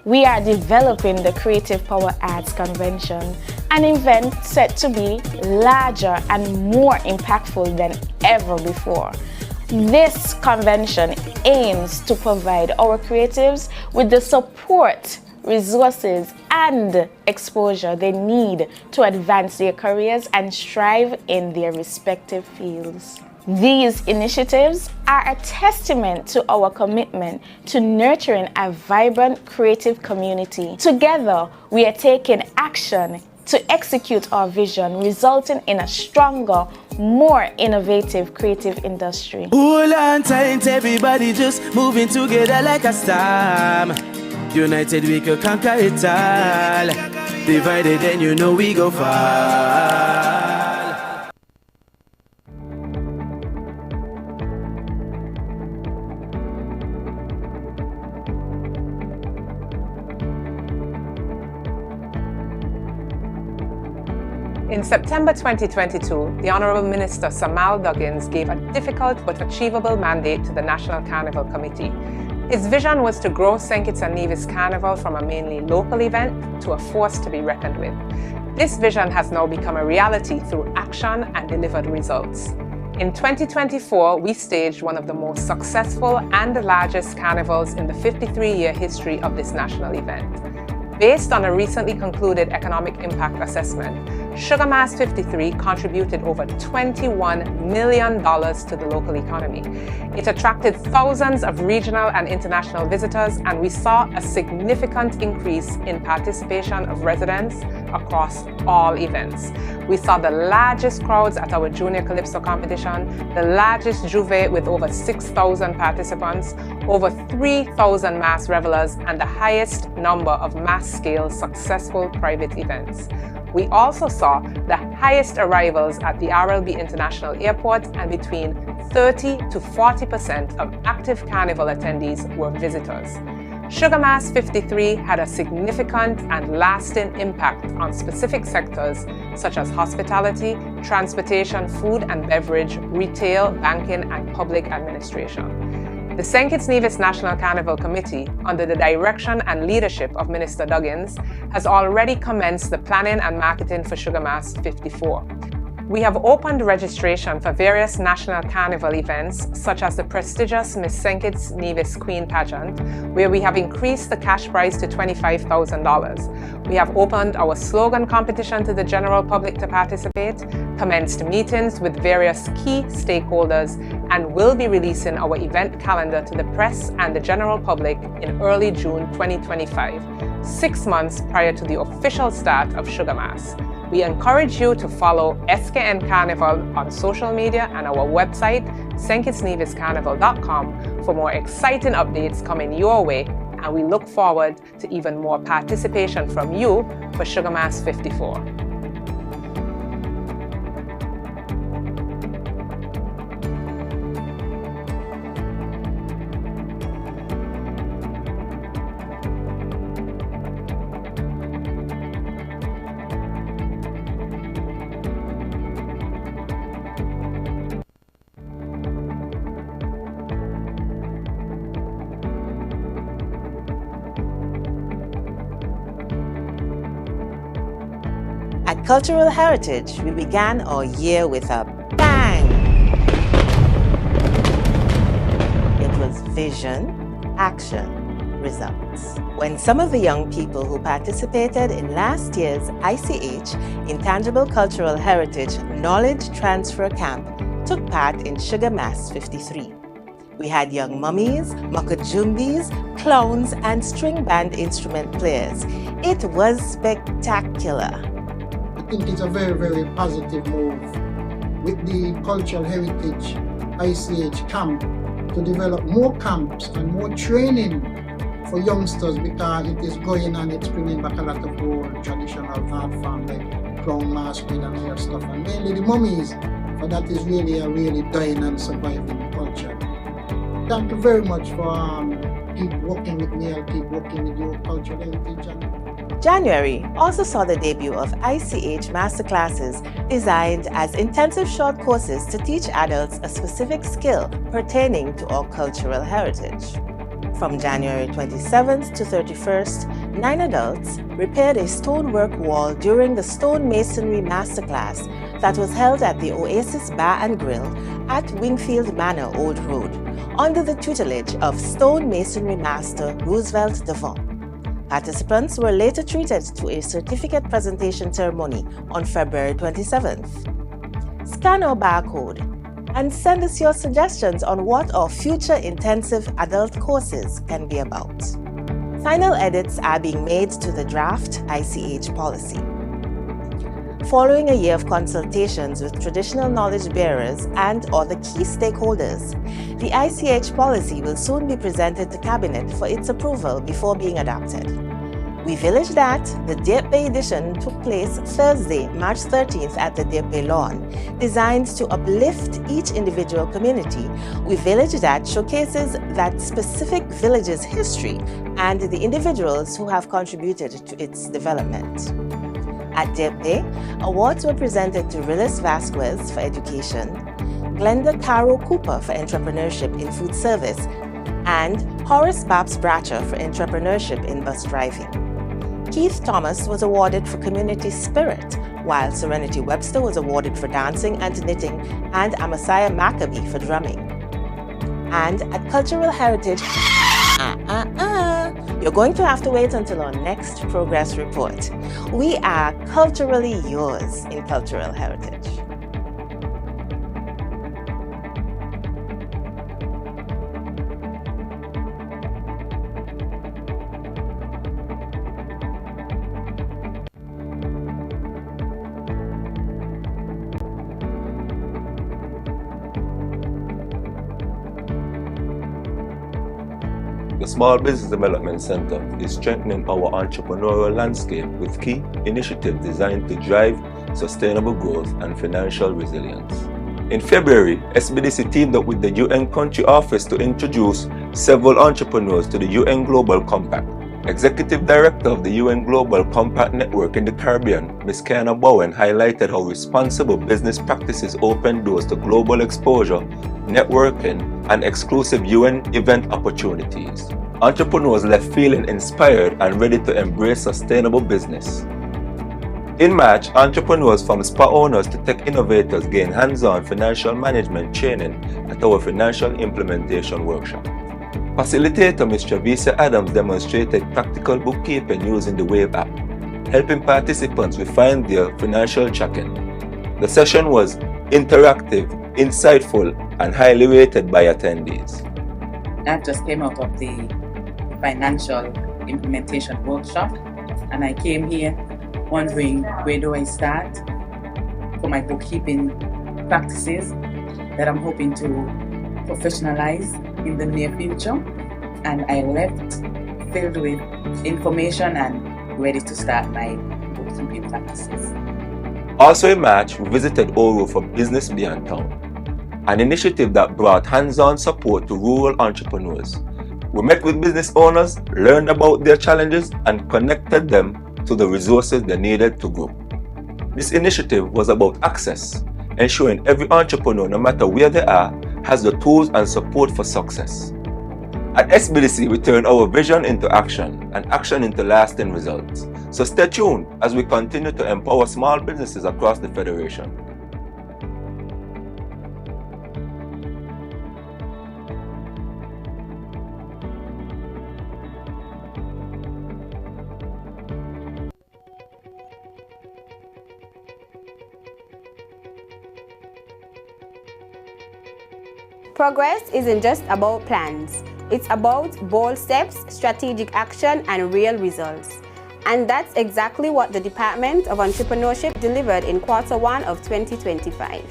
we are developing the Creative Power Arts Convention, an event set to be larger and more impactful than ever before. This convention aims to provide our creatives with the support, resources, and exposure they need to advance their careers and strive in their respective fields. These initiatives are a testament to our commitment to nurturing a vibrant creative community. Together, we are taking action to execute our vision, resulting in a stronger, more innovative creative industry. Hold on tight, everybody just moving together like a storm. United we could conquer it all. Divided then you know we go far. In September 2022, the Honourable Minister Samal Duggins gave a difficult but achievable mandate to the National Carnival Committee. His vision was to grow St. Kitts and Nevis Carnival from a mainly local event to a force to be reckoned with. This vision has now become a reality through action and delivered results. In 2024, we staged one of the most successful and the largest carnivals in the 53-year history of this national event. Based on a recently concluded economic impact assessment, Sugar Mass 53 contributed over $21 million to the local economy. It attracted thousands of regional and international visitors, and we saw a significant increase in participation of residents across all events. We saw the largest crowds at our Junior Calypso competition, the largest juve with over 6,000 participants, over 3,000 mass revelers, and the highest number of mass-scale successful private events. We also saw the highest arrivals at the RLB International Airport, and between 30 to 40% of active carnival attendees were visitors. Sugar Mass 53 had a significant and lasting impact on specific sectors such as hospitality, transportation, food and beverage, retail, banking, and public administration. The St. Kitts Nevis National Carnival Committee, under the direction and leadership of Minister Duggins, has already commenced the planning and marketing for Sugar Mass 54. We have opened registration for various national carnival events, such as the prestigious Miss St. Kitts Nevis Queen Pageant, where we have increased the cash prize to $25,000. We have opened our slogan competition to the general public to participate, commenced meetings with various key stakeholders, and will be releasing our event calendar to the press and the general public in early June 2025, 6 months prior to the official start of Sugar Mass. We encourage you to follow SKN Carnival on social media and our website, stkittsneviscarnival.com, for more exciting updates coming your way, and we look forward to even more participation from you for Sugar Mass 54. At Cultural Heritage, we began our year with a bang. It was vision, action, results. When some of the young people who participated in last year's ICH Intangible Cultural Heritage Knowledge Transfer Camp took part in Sugar Mass 53. We had young mummies, makajumbis, clowns, and string band instrument players. It was spectacular. I think it's a very, very positive move with the Cultural Heritage ICH camp to develop more camps and more training for youngsters, because it is going and it's bringing back a lot of old traditional art form like clown masquerade and other stuff, and mainly the mummies, for that is really a really dying and surviving culture. Thank you very much for keep working with me and keep working with your Cultural Heritage. January also saw the debut of ICH masterclasses designed as intensive short courses to teach adults a specific skill pertaining to our cultural heritage. From January 27th to 31st, 9 adults repaired a stonework wall during the stone masonry masterclass that was held at the Oasis Bar and Grill at Wingfield Manor, Old Road, under the tutelage of stone masonry master Roosevelt Devon. Participants were later treated to a certificate presentation ceremony on February 27th. Scan our barcode and send us your suggestions on what our future intensive adult courses can be about. Final edits are being made to the draft ICH policy. Following a year of consultations with traditional knowledge bearers and other key stakeholders, the ICH policy will soon be presented to Cabinet for its approval before being adopted. We village that the Deep Bay edition took place Thursday, March 13th at the Deep Bay Lawn, designed to uplift each individual community. We village that showcases that specific village's history and the individuals who have contributed to its development. At Deep Bay, awards were presented to Rilis Vasquez for education, Glenda Caro Cooper for entrepreneurship in food service, and Horace Babs Bratcher for entrepreneurship in bus driving. Keith Thomas was awarded for community spirit, while Serenity Webster was awarded for dancing and knitting, and Amasaiah Maccabee for drumming. And at Cultural Heritage, you're going to have to wait until our next progress report. We are culturally yours in Cultural Heritage. The Small Business Development Center is strengthening our entrepreneurial landscape with key initiatives designed to drive sustainable growth and financial resilience. In February, SBDC teamed up with the UN Country Office to introduce several entrepreneurs to the UN Global Compact. Executive Director of the UN Global Compact Network in the Caribbean, Ms. Kiana Bowen, highlighted how responsible business practices open doors to global exposure, networking, and exclusive UN event opportunities. Entrepreneurs left feeling inspired and ready to embrace sustainable business. In March, entrepreneurs from spa owners to tech innovators gained hands-on financial management training at our Financial Implementation Workshop. Facilitator Ms. Travisa Adams demonstrated practical bookkeeping using the Wave app, helping participants refine their financial tracking. The session was interactive, insightful, and highly rated by attendees. I just came out of the Financial Implementation Workshop, and I came here wondering, where do I start for my bookkeeping practices that I'm hoping to professionalize in the near future, and I left filled with information and ready to start my bookkeeping practices. Also in March, we visited Oro for Business Beyond Town, an initiative that brought hands-on support to rural entrepreneurs. We met with business owners, learned about their challenges, and connected them to the resources they needed to grow. This initiative was about access, ensuring every entrepreneur, no matter where they are, has the tools and support for success. At SBDC, we turn our vision into action and action into lasting results. So stay tuned as we continue to empower small businesses across the Federation. Progress isn't just about plans. It's about bold steps, strategic action, and real results. And that's exactly what the Department of Entrepreneurship delivered in Q1 of 2025.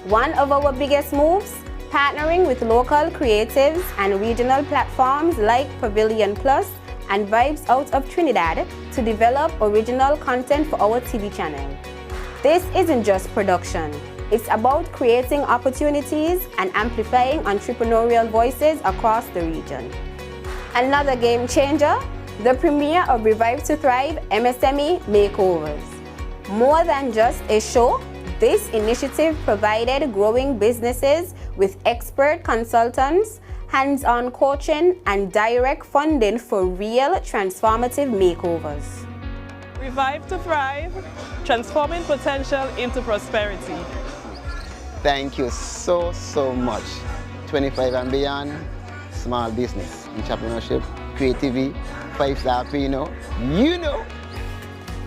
One of our biggest moves, partnering with local creatives and regional platforms like Pavilion Plus and Vibes out of Trinidad to develop original content for our TV channel. This isn't just production. It's about creating opportunities and amplifying entrepreneurial voices across the region. Another game changer, the premiere of Revive to Thrive MSME Makeovers. More than just a show, this initiative provided growing businesses with expert consultants, hands-on coaching, and direct funding for real transformative makeovers. Revive to Thrive, transforming potential into prosperity. Thank you so much. 25 and beyond, small business, entrepreneurship, creativity, 5-star Pino, you know.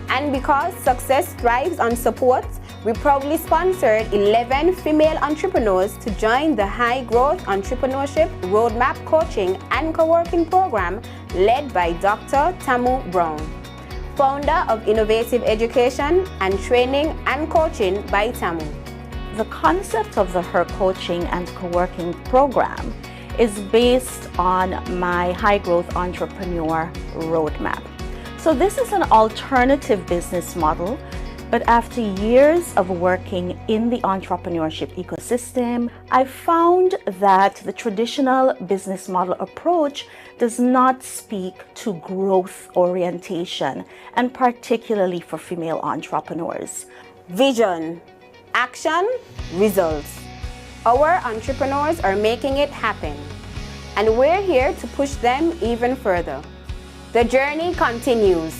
And because success thrives on support, we proudly sponsored 11 female entrepreneurs to join the High Growth Entrepreneurship Roadmap Coaching and Co-working Program led by Dr. Tamu Brown, founder of Innovative Education and Training and Coaching by Tamu. The concept of the Her Coaching and Co-working Program is based on my High Growth Entrepreneur Roadmap. So this is an alternative business model, but after years of working in the entrepreneurship ecosystem, I found that the traditional business model approach does not speak to growth orientation, and particularly for female entrepreneurs. Vision, action, results. Our entrepreneurs are making it happen, and we're here to push them even further. The journey continues.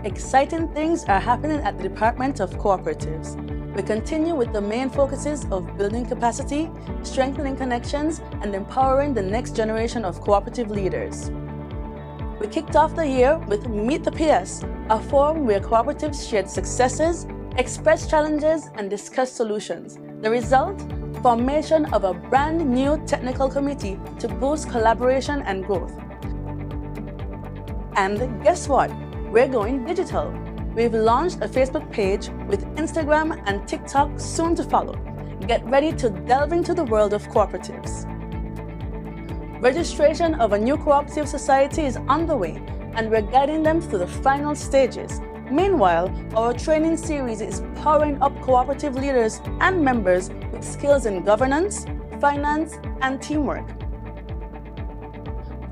Exciting things are happening at the Department of Cooperatives. We continue with the main focuses of building capacity, strengthening connections, and empowering the next generation of cooperative leaders. We kicked off the year with Meet the PS, a forum where cooperatives shared successes, expressed challenges, and discussed solutions. The result? Formation of a brand new technical committee to boost collaboration and growth. And guess what? We're going digital. We've launched a Facebook page with Instagram and TikTok soon to follow. Get ready to delve into the world of cooperatives. Registration of a new cooperative society is on the way, and we're guiding them through the final stages. Meanwhile, our training series is powering up cooperative leaders and members with skills in governance, finance, and teamwork.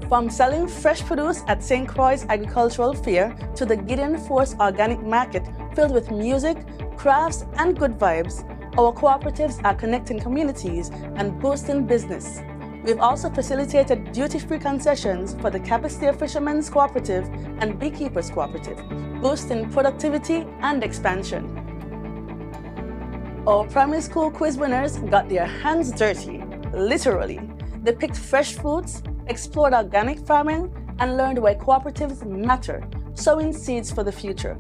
From selling fresh produce at St. Croix Agricultural Fair to the Gideon Force Organic Market filled with music, crafts, and good vibes, our cooperatives are connecting communities and boosting business. We've also facilitated duty-free concessions for the Capistier Fishermen's Cooperative and Beekeepers Cooperative, boosting productivity and expansion. Our primary school quiz winners got their hands dirty, literally. They picked fresh fruits, explored organic farming, and learned why cooperatives matter, sowing seeds for the future.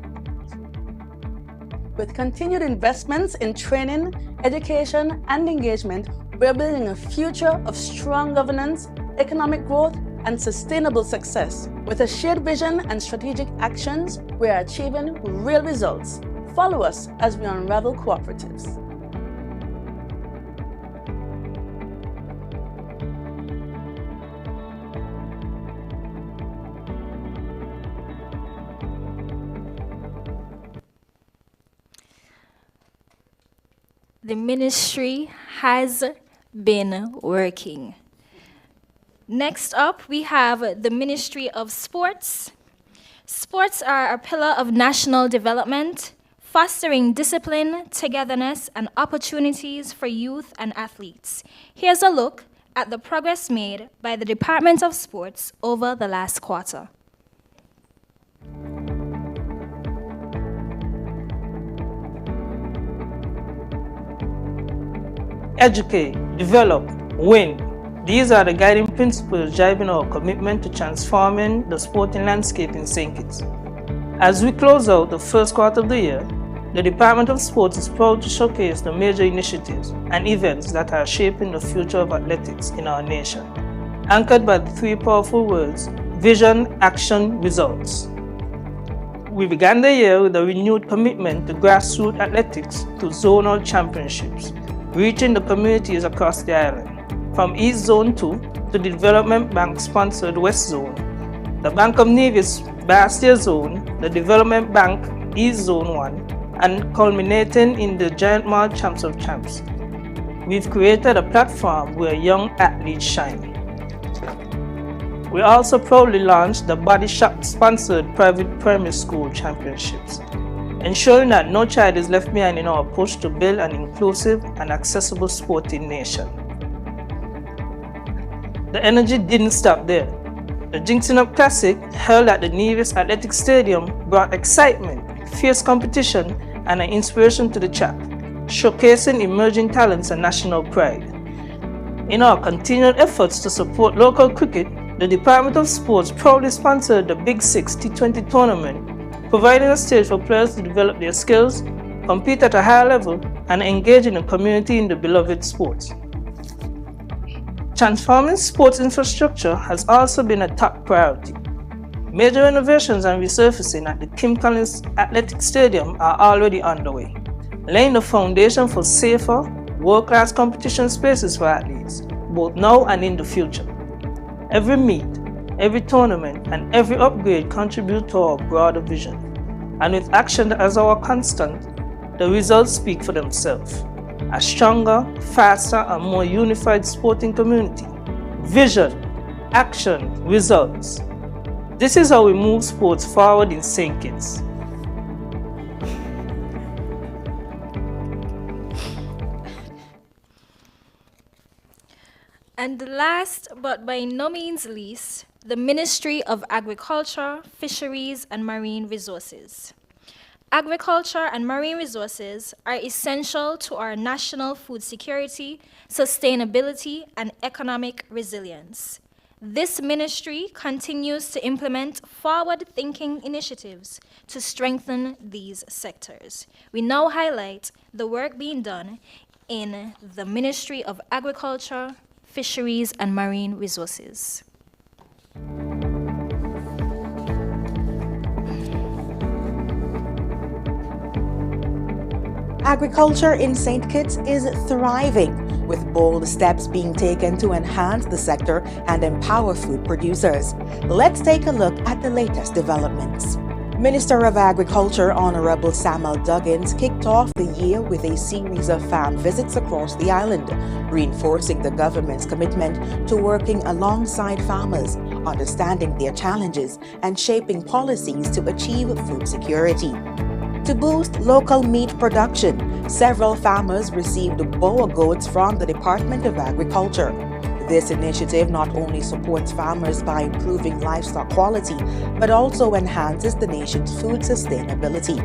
With continued investments in training, education, and engagement, we're building a future of strong governance, economic growth, and sustainable success. With a shared vision and strategic actions, we are achieving real results. Follow us as we unravel cooperatives. The ministry has been working. Next up, we have the Ministry of Sports. Sports are a pillar of national development, fostering discipline, togetherness, and opportunities for youth and athletes. Here's a look at the progress made by the Department of Sports over the last quarter. Educate, develop, win. These are the guiding principles driving our commitment to transforming the sporting landscape in St. Kitts. As we close out the first quarter of the year, the Department of Sports is proud to showcase the major initiatives and events that are shaping the future of athletics in our nation, anchored by the three powerful words: vision, action, results. We began the year with a renewed commitment to grassroots athletics to zonal championships, reaching the communities across the island, from East Zone 2 to the Development Bank-sponsored West Zone, the Bank of Nevis Bastia Zone, the Development Bank East Zone 1, and culminating in the Giant Mall Champs of Champs. We've created a platform where young athletes shine. We also proudly launched the Body Shop-sponsored Private Primary School Championships, ensuring that no child is left behind in our push to build an inclusive and accessible sporting nation. The energy didn't stop there. The Jinxing Up Classic, held at the Nevis Athletic Stadium, brought excitement, fierce competition, and an inspiration to the chap, showcasing emerging talents and national pride. In our continued efforts to support local cricket, the Department of Sports proudly sponsored the Big Six T20 tournament, providing a stage for players to develop their skills, compete at a high level, and engage in the community in the beloved sports. Transforming sports infrastructure has also been a top priority. Major renovations and resurfacing at the Kim Collins Athletic Stadium are already underway, laying the foundation for safer, world-class competition spaces for athletes, both now and in the future. Every meet, every tournament, and every upgrade contribute to our broader vision. And with action as our constant, the results speak for themselves. A stronger, faster, and more unified sporting community. Vision, action, results. This is how we move sports forward in St. Kitts. And last but by no means least, the Ministry of Agriculture, Fisheries, and Marine Resources. Agriculture and marine resources are essential to our national food security, sustainability, and economic resilience. This ministry continues to implement forward-thinking initiatives to strengthen these sectors. We now highlight the work being done in the Ministry of Agriculture, Fisheries, and Marine Resources. Agriculture in St. Kitts is thriving, with bold steps being taken to enhance the sector and empower food producers. Let's take a look at the latest developments. Minister of Agriculture Honorable Samal Duggins kicked off the year with a series of farm visits across the island, reinforcing the government's commitment to working alongside farmers, understanding their challenges, and shaping policies to achieve food security. To boost local meat production, several farmers received boer goats from the Department of Agriculture. This initiative not only supports farmers by improving livestock quality, but also enhances the nation's food sustainability.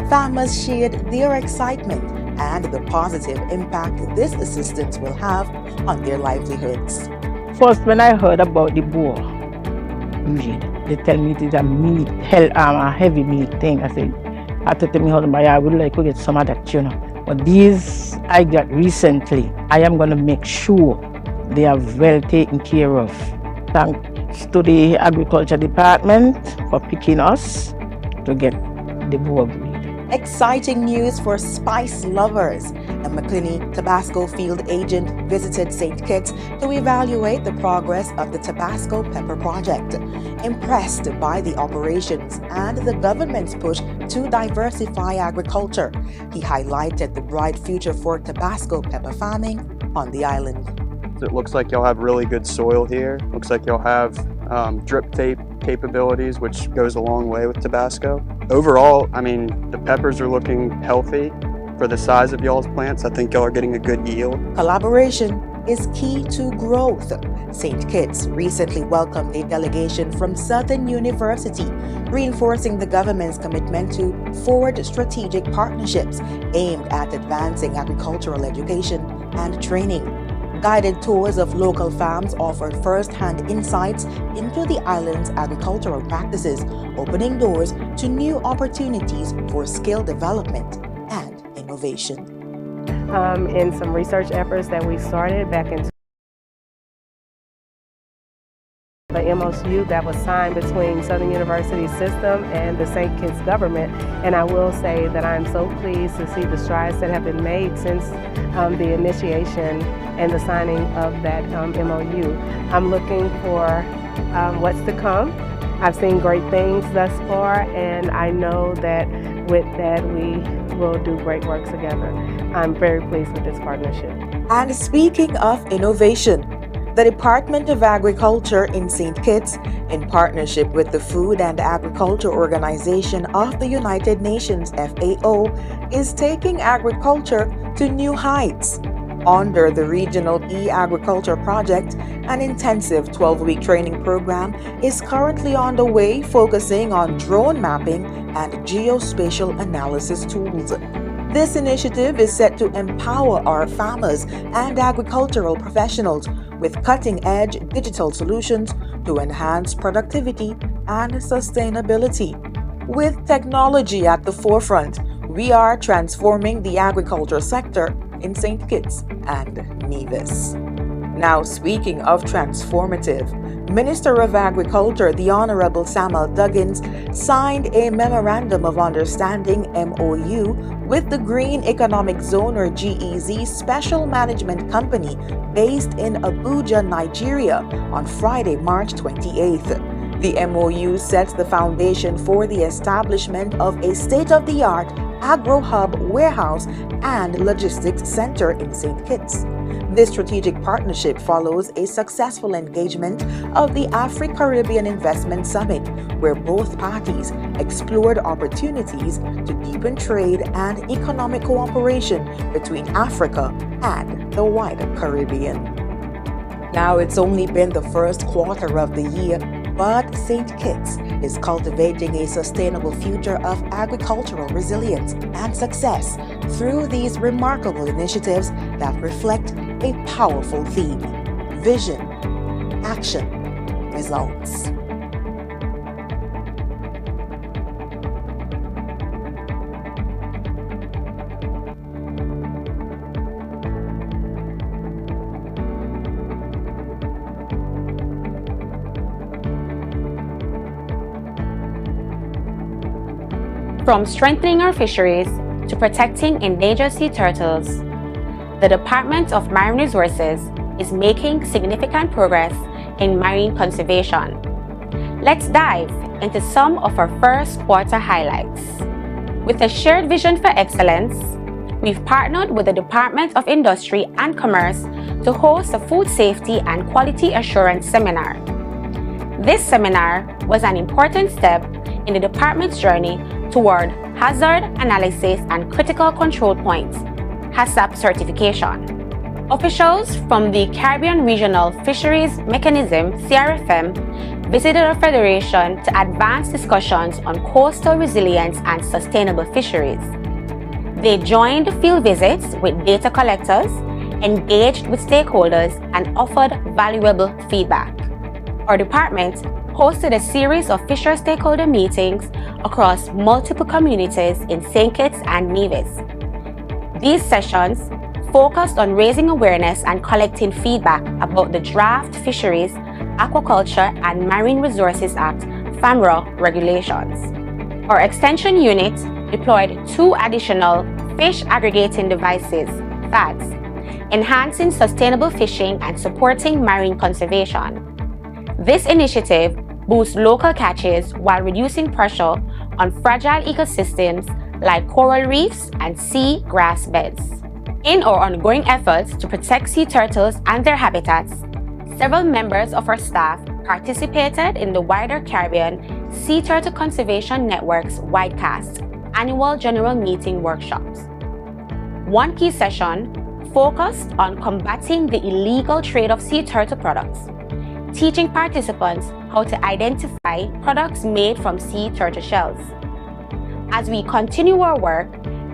Farmers shared their excitement and the positive impact this assistance will have on their livelihoods. First, when I heard about the boer breed, they tell me it is a heavy meat thing. I said, I had to tell me how I would like to get some of that, But these I got recently, I am going to make sure they are well taken care of. Thanks to the Agriculture Department for picking us to get the boer breed. Exciting news for spice lovers. The McClinney, Tabasco field agent, visited St. Kitts to evaluate the progress of the Tabasco Pepper Project. Impressed by the operations and the government's push to diversify agriculture, he highlighted the bright future for Tabasco pepper farming on the island. It looks like you'll have really good soil here. Looks like you'll have drip tape capabilities, which goes a long way with Tabasco. Overall, I mean, the peppers are looking healthy for the size of y'all's plants. I think y'all are getting a good yield. Collaboration is key to growth. St. Kitts recently welcomed a delegation from Southern University, reinforcing the government's commitment to forward strategic partnerships aimed at advancing agricultural education and training. Guided tours of local farms offered first-hand insights into the island's agricultural practices, opening doors to new opportunities for skill development and innovation. In some research efforts that we started back in the MOU that was signed between Southern University system and the St. Kitts government, and I will say that I'm so pleased to see the strides that have been made since the initiation and the signing of that MOU. I'm looking for what's to come. I've seen great things thus far, and I know that with that we will do great work together. I'm very pleased with this partnership. And speaking of innovation, the Department of Agriculture in St. Kitts, in partnership with the Food and Agriculture Organization of the United Nations, FAO, is taking agriculture to new heights. Under the Regional E-Agriculture Project, an intensive 12-week training program is currently underway, focusing on drone mapping and geospatial analysis tools. This initiative is set to empower our farmers and agricultural professionals with cutting-edge digital solutions to enhance productivity and sustainability. With technology at the forefront, we are transforming the agriculture sector in St. Kitts and Nevis. Now, speaking of transformative, Minister of Agriculture, the Honorable Samal Duggins, signed a Memorandum of Understanding (MOU) with the Green Economic Zone, or GEZ, Special Management Company based in Abuja, Nigeria, on Friday, March 28th. The MOU sets the foundation for the establishment of a state-of-the-art agro-hub, warehouse, and logistics center in St. Kitts. This strategic partnership follows a successful engagement of the Afro-Caribbean Investment Summit, where both parties explored opportunities to deepen trade and economic cooperation between Africa and the wider Caribbean. Now, it's only been the first quarter of the year, but St. Kitts is cultivating a sustainable future of agricultural resilience and success through these remarkable initiatives that reflect a powerful theme: vision, action, results. From strengthening our fisheries to protecting endangered sea turtles, the Department of Marine Resources is making significant progress in marine conservation. Let's dive into some of our first quarter highlights. With a shared vision for excellence, we've partnered with the Department of Industry and Commerce to host a food safety and quality assurance seminar. This seminar was an important step in the department's journey toward Hazard Analysis and Critical Control Points (HACCP) certification. Officials from the Caribbean Regional Fisheries Mechanism (CRFM) visited our federation to advance discussions on coastal resilience and sustainable fisheries. They joined field visits with data collectors, engaged with stakeholders, and offered valuable feedback. Our department hosted a series of fisher stakeholder meetings across multiple communities in St. Kitts and Nevis. These sessions focused on raising awareness and collecting feedback about the Draft Fisheries, Aquaculture and Marine Resources Act (FAMRA) regulations. Our extension unit deployed 2 additional fish aggregating devices, habitats, enhancing sustainable fishing and supporting marine conservation. This initiative boosts local catches while reducing pressure on fragile ecosystems like coral reefs and sea grass beds. In our ongoing efforts to protect sea turtles and their habitats, several members of our staff participated in the wider Caribbean Sea Turtle Conservation Network's WIDECAST annual general meeting workshops. One key session focused on combating the illegal trade of sea turtle products, teaching participants how to identify products made from sea turtle shells. As we continue our work,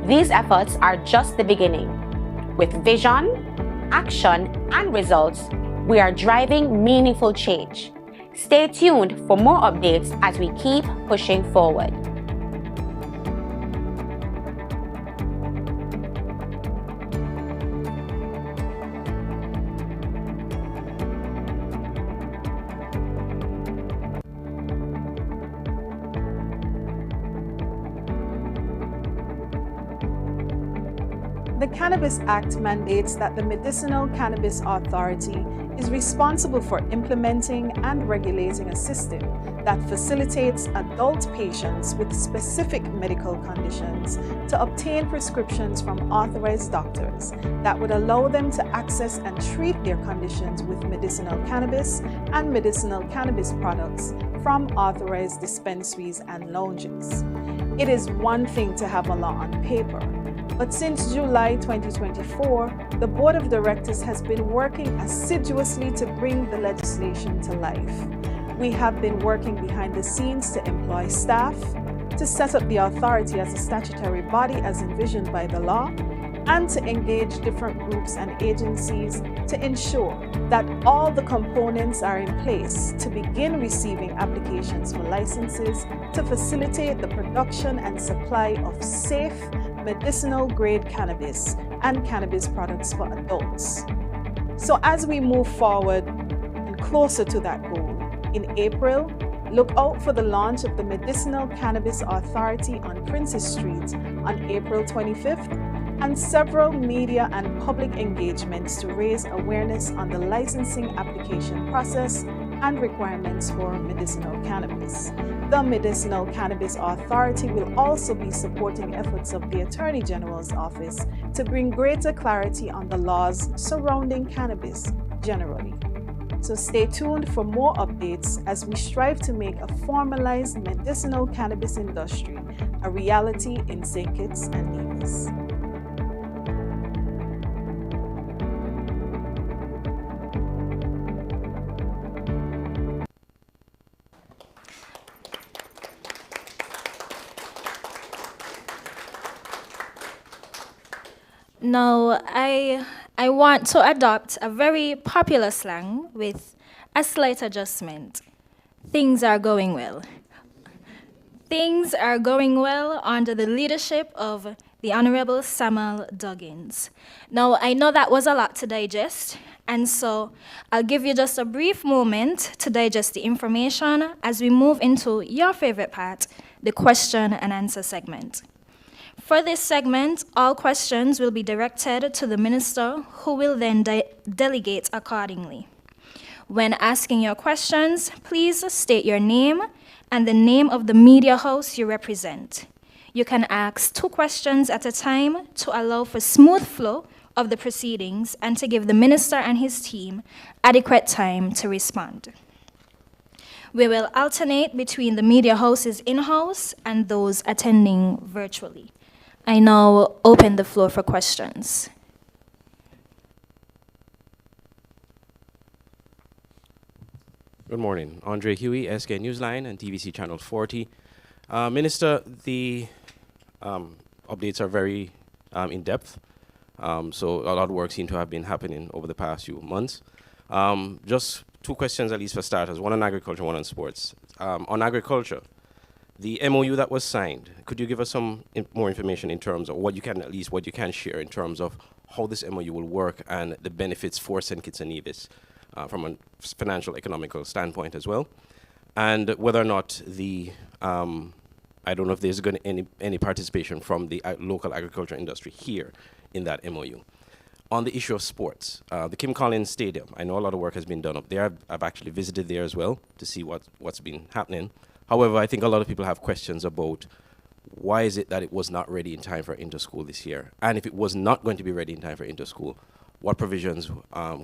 these efforts are just the beginning. With vision, action, and results, we are driving meaningful change. Stay tuned for more updates as we keep pushing forward. The Cannabis Act mandates that the Medicinal Cannabis Authority is responsible for implementing and regulating a system that facilitates adult patients with specific medical conditions to obtain prescriptions from authorized doctors that would allow them to access and treat their conditions with medicinal cannabis and medicinal cannabis products from authorized dispensaries and lounges. It is one thing to have a law on paper, but since July 2024, the Board of Directors has been working assiduously to bring the legislation to life. We have been working behind the scenes to employ staff, to set up the authority as a statutory body as envisioned by the law, and to engage different groups and agencies to ensure that all the components are in place to begin receiving applications for licenses to facilitate the production and supply of safe, medicinal-grade cannabis and cannabis products for adults. So as we move forward and closer to that goal, in April, look out for the launch of the Medicinal Cannabis Authority on Princess Street on April 25th, and several media and public engagements to raise awareness on the licensing application process and requirements for medicinal cannabis. The Medicinal Cannabis Authority will also be supporting efforts of the Attorney General's Office to bring greater clarity on the laws surrounding cannabis generally. So stay tuned for more updates as we strive to make a formalized medicinal cannabis industry a reality in St. Kitts and Nevis. Now, I want to adopt a very popular slang with a slight adjustment. Things are going well. Things are going well under the leadership of the Honorable Samal Duggins. Now, I know that was a lot to digest, and so I'll give you just a brief moment to digest the information as we move into your favorite part, the question and answer segment. For this segment, all questions will be directed to the minister, who will then delegate accordingly. When asking your questions, please state your name and the name of the media house you represent. You can ask 2 questions at a time to allow for smooth flow of the proceedings and to give the minister and his team adequate time to respond. We will alternate between the media houses in-house and those attending virtually. I now open the floor for questions. Good morning. Andre Huey, SK Newsline and TVC Channel 40. Minister, the updates are very in-depth, so a lot of work seems to have been happening over the past few months. Just 2 questions, at least for starters, one on agriculture, one on sports. On agriculture, the MOU that was signed, could you give us some more information in terms of what you can share in terms of how this MOU will work and the benefits for St. Kitts and Nevis from a financial, economical standpoint as well? And whether or not the, I don't know if there's going to any participation from the local agriculture industry here in that MOU. on the issue of sports, the Kim Collins Stadium, I know a lot of work has been done up there. I've actually visited there as well to see what's been happening. However, I think a lot of people have questions about why is it that it was not ready in time for inter-school this year? And if it was not going to be ready in time for inter-school, what provisions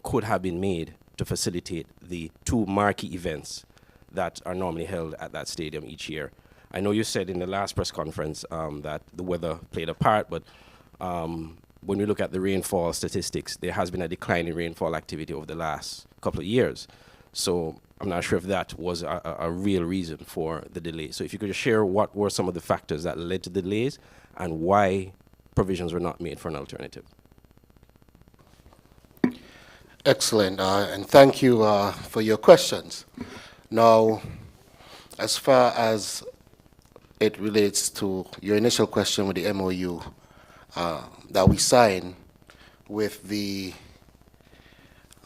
could have been made to facilitate the 2 marquee events that are normally held at that stadium each year? I know you said in the last press conference that the weather played a part, but when we look at the rainfall statistics, there has been a decline in rainfall activity over the last couple of years. So I'm not sure if that was a real reason for the delay. So if you could just share what were some of the factors that led to the delays and why provisions were not made for an alternative. Excellent, and thank you for your questions. Now, as far as it relates to your initial question with the MOU that we signed with with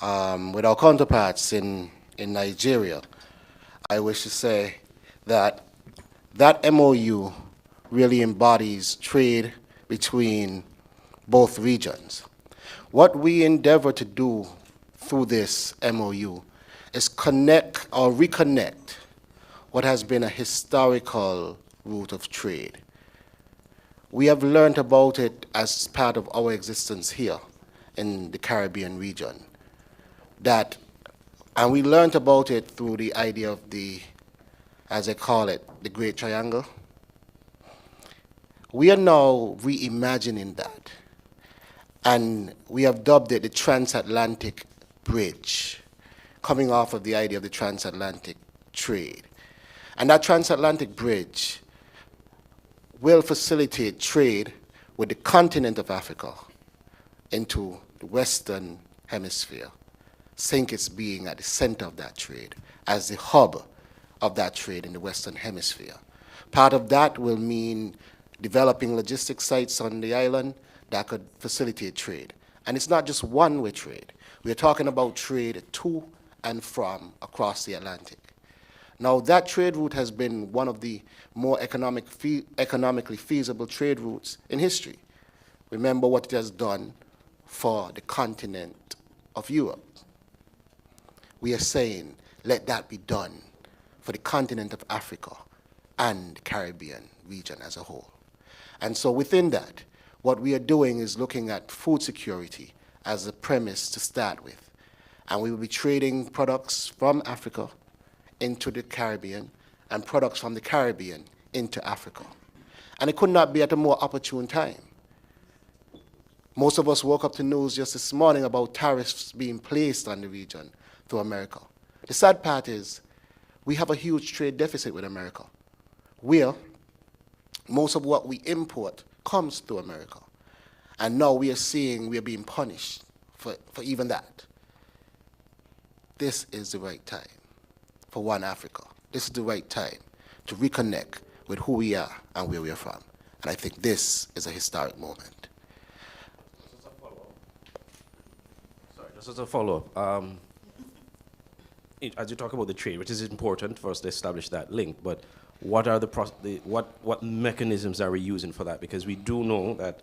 our counterparts in Nigeria, I wish to say that that MOU really embodies trade between both regions. What we endeavor to do through this MOU is connect or reconnect what has been a historical route of trade. We have learned about it as part of our existence here in the Caribbean region. And we learned about it through the idea of the, as I call it, the Great Triangle. We are now reimagining that. And we have dubbed it the transatlantic bridge, coming off of the idea of the transatlantic trade. And that transatlantic bridge will facilitate trade with the continent of Africa into the Western Hemisphere, St. Kitts being at the center of that trade, as the hub of that trade in the Western Hemisphere. Part of that will mean developing logistic sites on the island that could facilitate trade. And it's not just one-way trade. We're talking about trade to and from across the Atlantic. Now, that trade route has been one of the more economically feasible trade routes in history. Remember what it has done for the continent of Europe. We are saying, let that be done for the continent of Africa and the Caribbean region as a whole. And so within that, what we are doing is looking at food security as a premise to start with. And we will be trading products from Africa into the Caribbean and products from the Caribbean into Africa. And it could not be at a more opportune time. Most of us woke up to news just this morning about tariffs being placed on the region through America. The sad part is we have a huge trade deficit with America, where most of what we import comes through America. And now we are seeing we are being punished for even that. This is the right time for One Africa. This is the right time to reconnect with who we are and where we are from. And I think this is a historic moment. Just as a follow-up, as you talk about the trade, which is important for us to establish that link, but what are what mechanisms are we using for that? Because we do know that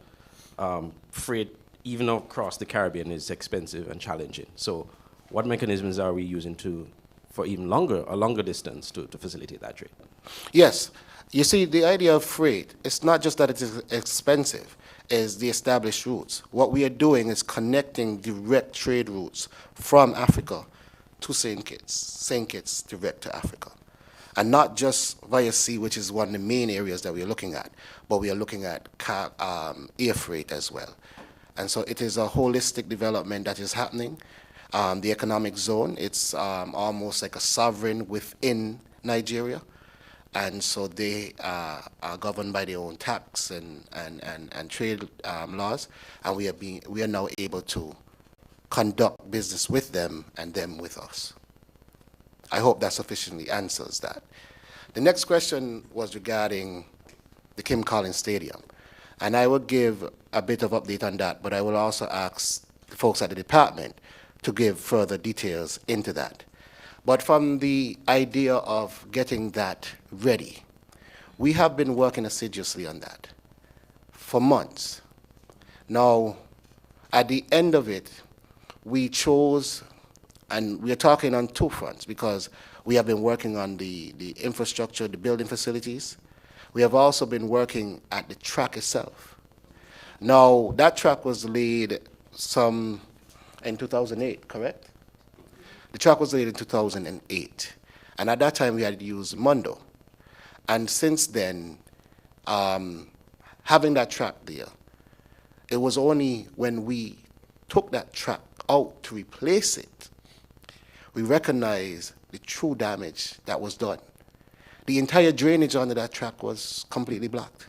freight, even across the Caribbean, is expensive and challenging. So what mechanisms are we using for a longer distance to facilitate that trade? Yes. You see, the idea of freight, it's not just that it is expensive, it's the established routes. What we are doing is connecting direct trade routes from Africa to St. Kitts direct to Africa. And not just via sea, which is one of the main areas that we are looking at, but we are looking at air freight as well. And so it is a holistic development that is happening. The economic zone, it's almost like a sovereign within Nigeria. And so they are governed by their own tax and trade laws. And we are now able to conduct business with them and them with us. I hope that sufficiently answers that. The next question was regarding the Kim Collins Stadium. And I will give a bit of update on that, but I will also ask the folks at the department to give further details into that. But from the idea of getting that ready, we have been working assiduously on that for months. Now, At the end of it, we chose, and we are talking on two fronts because we have been working on the infrastructure, the building facilities. We have also been working at the track itself. Now, that track was laid in 2008, correct? The track was laid in 2008. And at that time, we had used Mondo. And since then, having that track there, it was only when we took that track out to replace it, we recognized the true damage that was done. The entire drainage under that track was completely blocked.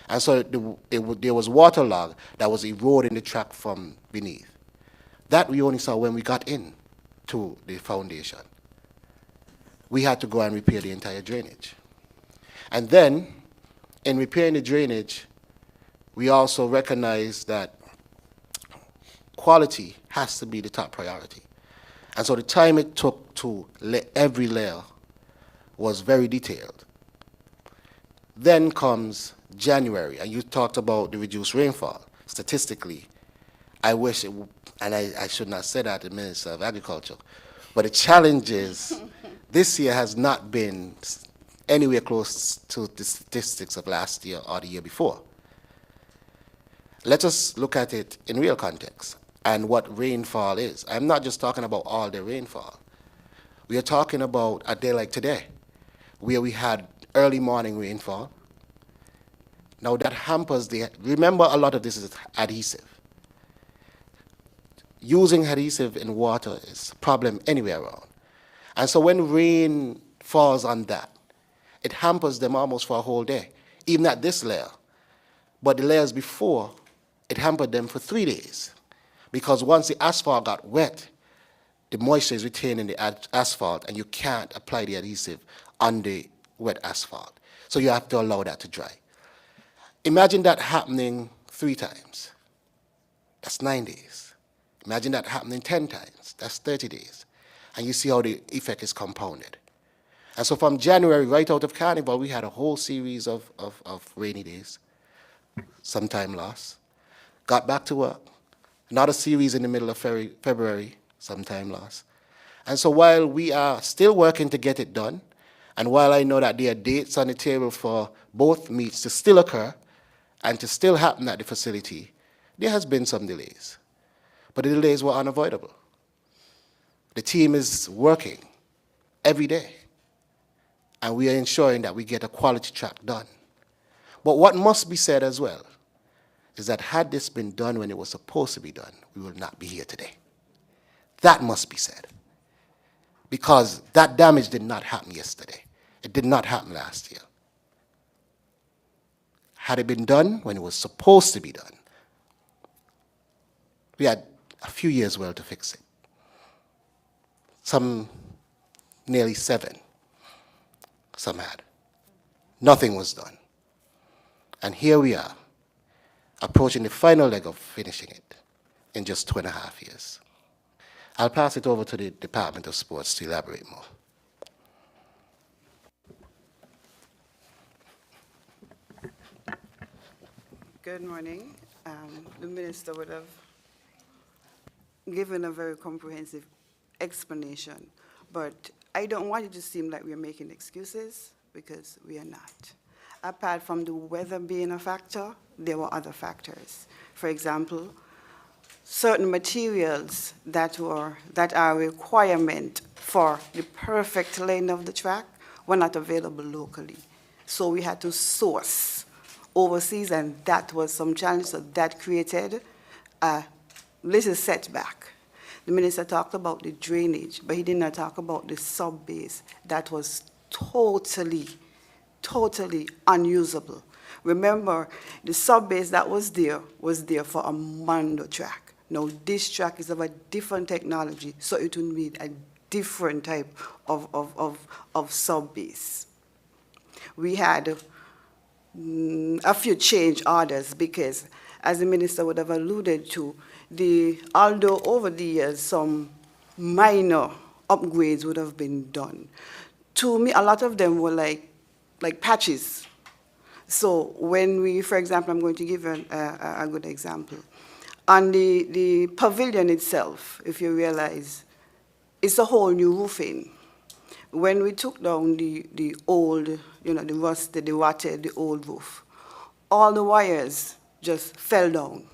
And so there was waterlog that was eroding the track from beneath. That we only saw when we got in to the foundation. We had to go and repair the entire drainage. And then, in repairing the drainage, we also recognized that quality has to be the top priority. And so the time it took to lay every layer was very detailed. Then comes January, and you talked about the reduced rainfall. Statistically, I wish it, and I should not say that to the Minister of Agriculture, but the challenge is this year has not been anywhere close to the statistics of last year or the year before. Let us look at it in real context and what rainfall is. I'm not just talking about all the rainfall. We are talking about a day like today, where we had early morning rainfall. Now that hampers remember a lot of this is adhesive. Using adhesive in water is a problem anywhere around. And so when rain falls on that, it hampers them almost for a whole day, even at this layer. But the layers before, it hampered them for 3 days. Because once the asphalt got wet, the moisture is retained in the asphalt, and you can't apply the adhesive on the wet asphalt. So you have to allow that to dry. Imagine that happening 3 times. That's 9 days. Imagine that happening 10 times. That's 30 days. And you see how the effect is compounded. And so from January right out of Carnival, we had a whole series of rainy days, some time lost. Got back to work. Another series in the middle of February, some time lost. And so while we are still working to get it done, and while I know that there are dates on the table for both meets to still occur and to still happen at the facility, there has been some delays. But the delays were unavoidable. The team is working every day, and we are ensuring that we get a quality track done. But what must be said as well is that had this been done when it was supposed to be done, we would not be here today. That must be said. Because that damage did not happen yesterday. It did not happen last year. Had it been done when it was supposed to be done, we had a few years well to fix it. Some nearly 7. Some had. Nothing was done. And here we are, approaching the final leg of finishing it in just 2.5 years. I'll pass it over to the Department of Sports to elaborate more. Good morning. The Minister would have given a very comprehensive explanation, but I don't want it to seem like we're making excuses, because we are not. Apart from the weather being a factor, there were other factors. For example, certain materials that are a requirement for the perfect lane of the track were not available locally. So we had to source overseas, and that was some challenge. So that created a little setback. The minister talked about the drainage, but he did not talk about the sub-base that was totally unusable. Remember, the sub-base that was there for a Mondo track. Now, this track is of a different technology, so it will need a different type of sub-base. We had a few change orders because, as the minister would have alluded to, although over the years some minor upgrades would have been done, to me a lot of them were like patches. So when we, for example, I'm going to give you a good example. on the pavilion itself, if you realize, it's a whole new roofing. When we took down the old, the rusted, the rotted, the old roof, all the wires just fell down.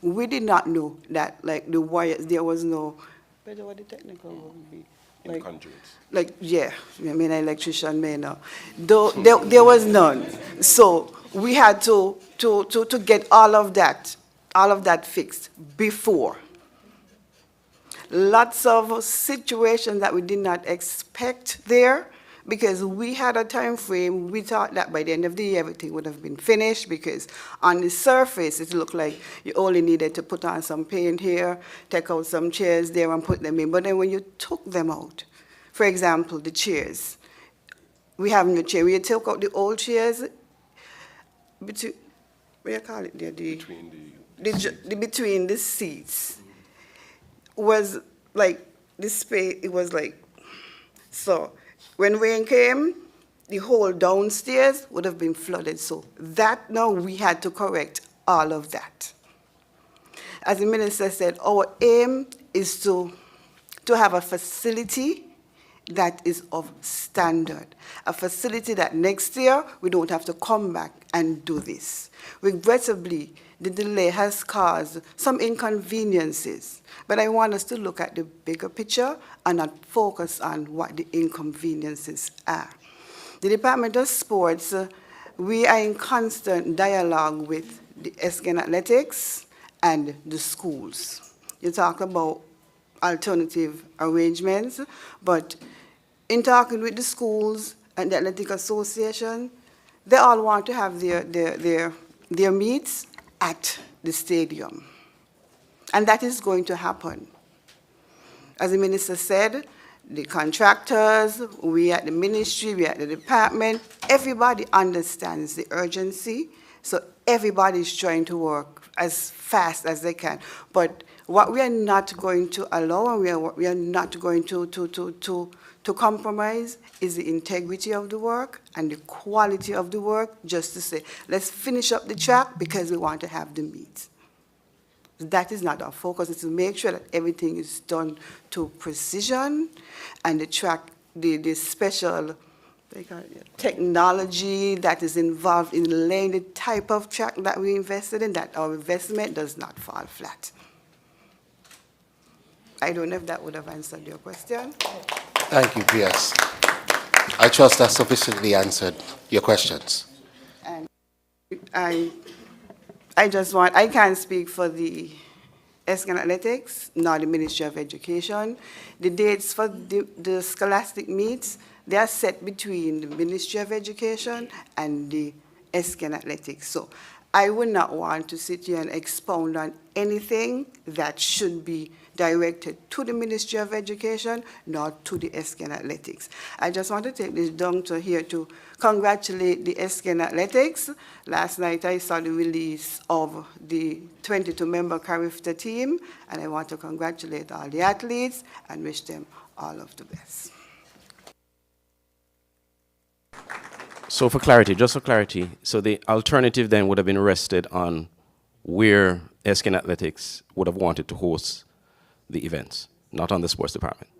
We did not know that, like, the wires, there was no, what the technical would be? Like, conduits. Like, yeah, I mean, an electrician may know. There was none. So we had to get all of that fixed before. Lots of situations that we did not expect there, because we had a time frame. We thought that by the end of the year everything would have been finished, because on the surface it looked like you only needed to put on some paint here, take out some chairs there and put them in. But then when you took them out, for example, the chairs, we have new chair. We took out the old chairs, between, what do you call it there? Between the seats was like this space. It was like, so when rain came, the whole downstairs would have been flooded. So that now we had to correct all of that. As the minister said, our aim is to have a facility that is of standard, a facility that next year we don't have to come back and do this. Regrettably, the delay has caused some inconveniences, but I want us to look at the bigger picture and not focus on what the inconveniences are. The Department of Sports, we are in constant dialogue with the SKN Athletics and the schools. You talk about alternative arrangements, but in talking with the schools and the Athletic Association, they all want to have their meets at the stadium. And that is going to happen. As the minister said, the contractors, we at the ministry, we at the department, everybody understands the urgency, so everybody is trying to work as fast as they can. But what we are not going to allow, and we are not going to compromise, is the integrity of the work and the quality of the work, just to say, let's finish up the track because we want to have the meet. That is not our focus. It's to make sure that everything is done to precision, and the track, the special technology that is involved in laying the type of track that we invested in, that our investment does not fall flat. I don't know if that would have answered your question. Thank you, PS. I trust that sufficiently answered your questions. And I can't speak for the SKN Athletics, nor the Ministry of Education. The dates for the scholastic meets, they are set between the Ministry of Education and the SKN Athletics. So I would not want to sit here and expound on anything that should be directed to the Ministry of Education, not to the SKN Athletics. I just want to take this down to here to congratulate the SKN Athletics. Last night I saw the release of the 22-member Carifta team, and I want to congratulate all the athletes and wish them all of the best. So for clarity, just for clarity, so the alternative then would have been rested on where SKN Athletics would have wanted to host the events, not on the sports department.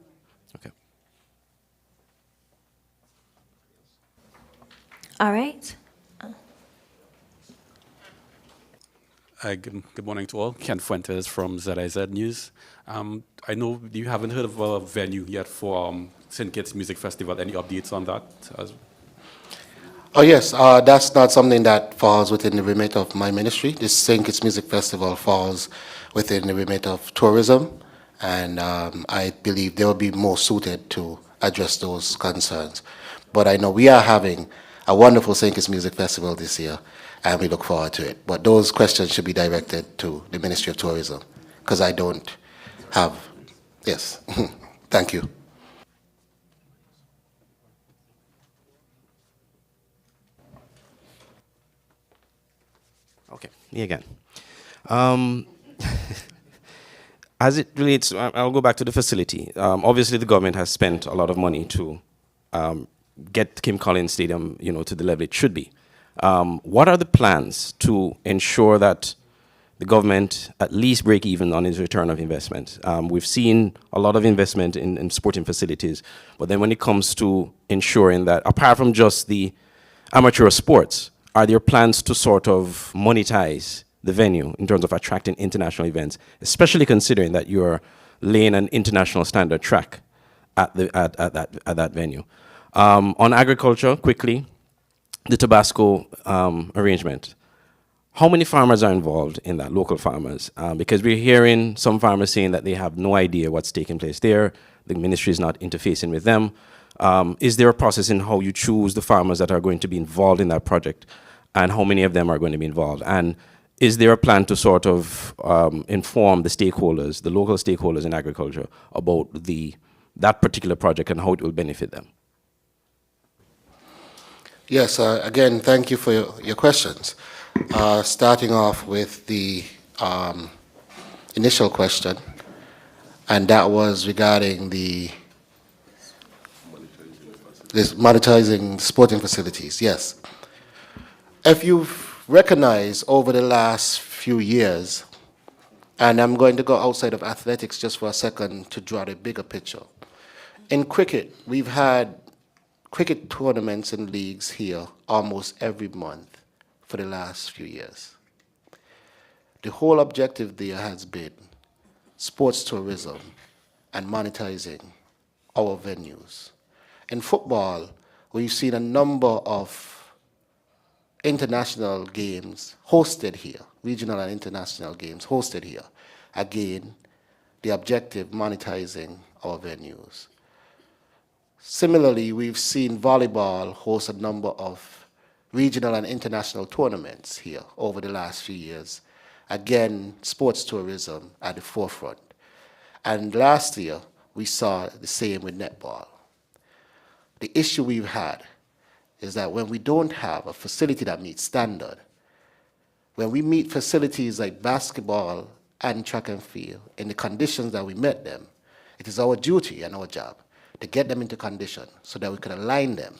Okay. All right. Good morning to all. Ken Fuentes from ZIZ News. I know you haven't heard of a venue yet for St. Kitts Music Festival. Any updates on that? Oh yes, that's not something that falls within the remit of my ministry. This St. Kitts Music Festival falls within the remit of tourism, and I believe they will be more suited to address those concerns. But I know we are having a wonderful St. Kitts Music Festival this year, and we look forward to it. But those questions should be directed to the Ministry of Tourism, because I don't have, yes. Thank you. Okay, me again. As it relates, I'll go back to the facility. Obviously, the government has spent a lot of money to get Kim Collins Stadium, to the level it should be. What are the plans to ensure that the government at least break even on its return of investment. We've seen a lot of investment in sporting facilities, but then when it comes to ensuring that, apart from just the amateur sports, are there plans to sort of monetize the venue in terms of attracting international events, especially considering that you're laying an international standard track at that venue? On agriculture, quickly, the Tabasco arrangement. How many farmers are involved in that, local farmers? Because we're hearing some farmers saying that they have no idea what's taking place there. The ministry is not interfacing with them. Is there a process in how you choose the farmers that are going to be involved in that project, and how many of them are going to be involved? And is there a plan to sort of inform the stakeholders, the local stakeholders in agriculture, about that particular project and how it will benefit them? Yes, again, thank you for your questions. Starting off with the initial question, and that was regarding this monetizing sporting facilities. Yes. If you've recognized over the last few years, and I'm going to go outside of athletics just for a second to draw the bigger picture. In cricket, we've had cricket tournaments and leagues here almost every month for the last few years. The whole objective there has been sports tourism and monetizing our venues. In football, we've seen a number of international games hosted here, regional and international games hosted here. Again, the objective, monetizing our venues. Similarly, we've seen volleyball host a number of regional and international tournaments here over the last few years. Again, sports tourism at the forefront. And last year, we saw the same with netball. The issue we've had is that when we don't have a facility that meets standard, when we meet facilities like basketball and track and field in the conditions that we met them, it is our duty and our job to get them into condition so that we can align them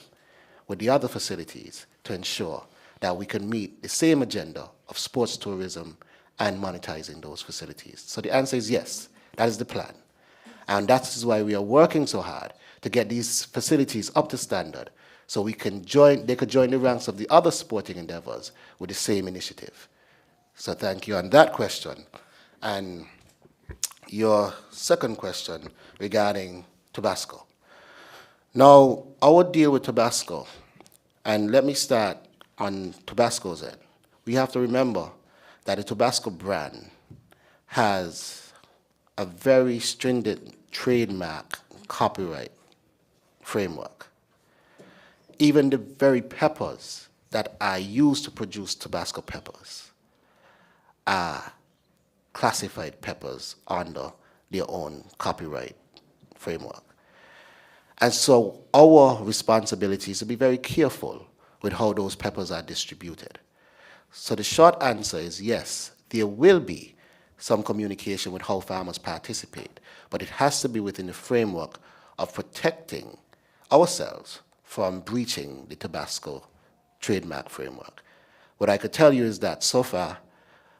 with the other facilities to ensure that we can meet the same agenda of sports tourism and monetizing those facilities. So the answer is yes, that is the plan. And that is why we are working so hard to get these facilities up to standard so they could join the ranks of the other sporting endeavors with the same initiative. So thank you on that question. And your second question regarding Tabasco. Now, our deal with Tabasco, and let me start on Tabasco's end. We have to remember that the Tabasco brand has a very stringent trademark copyright framework. Even the very peppers that are used to produce Tabasco peppers are classified peppers under their own copyright framework. And so our responsibility is to be very careful with how those peppers are distributed. So the short answer is yes, there will be some communication with how farmers participate, but it has to be within the framework of protecting ourselves from breaching the Tabasco trademark framework. What I could tell you is that so far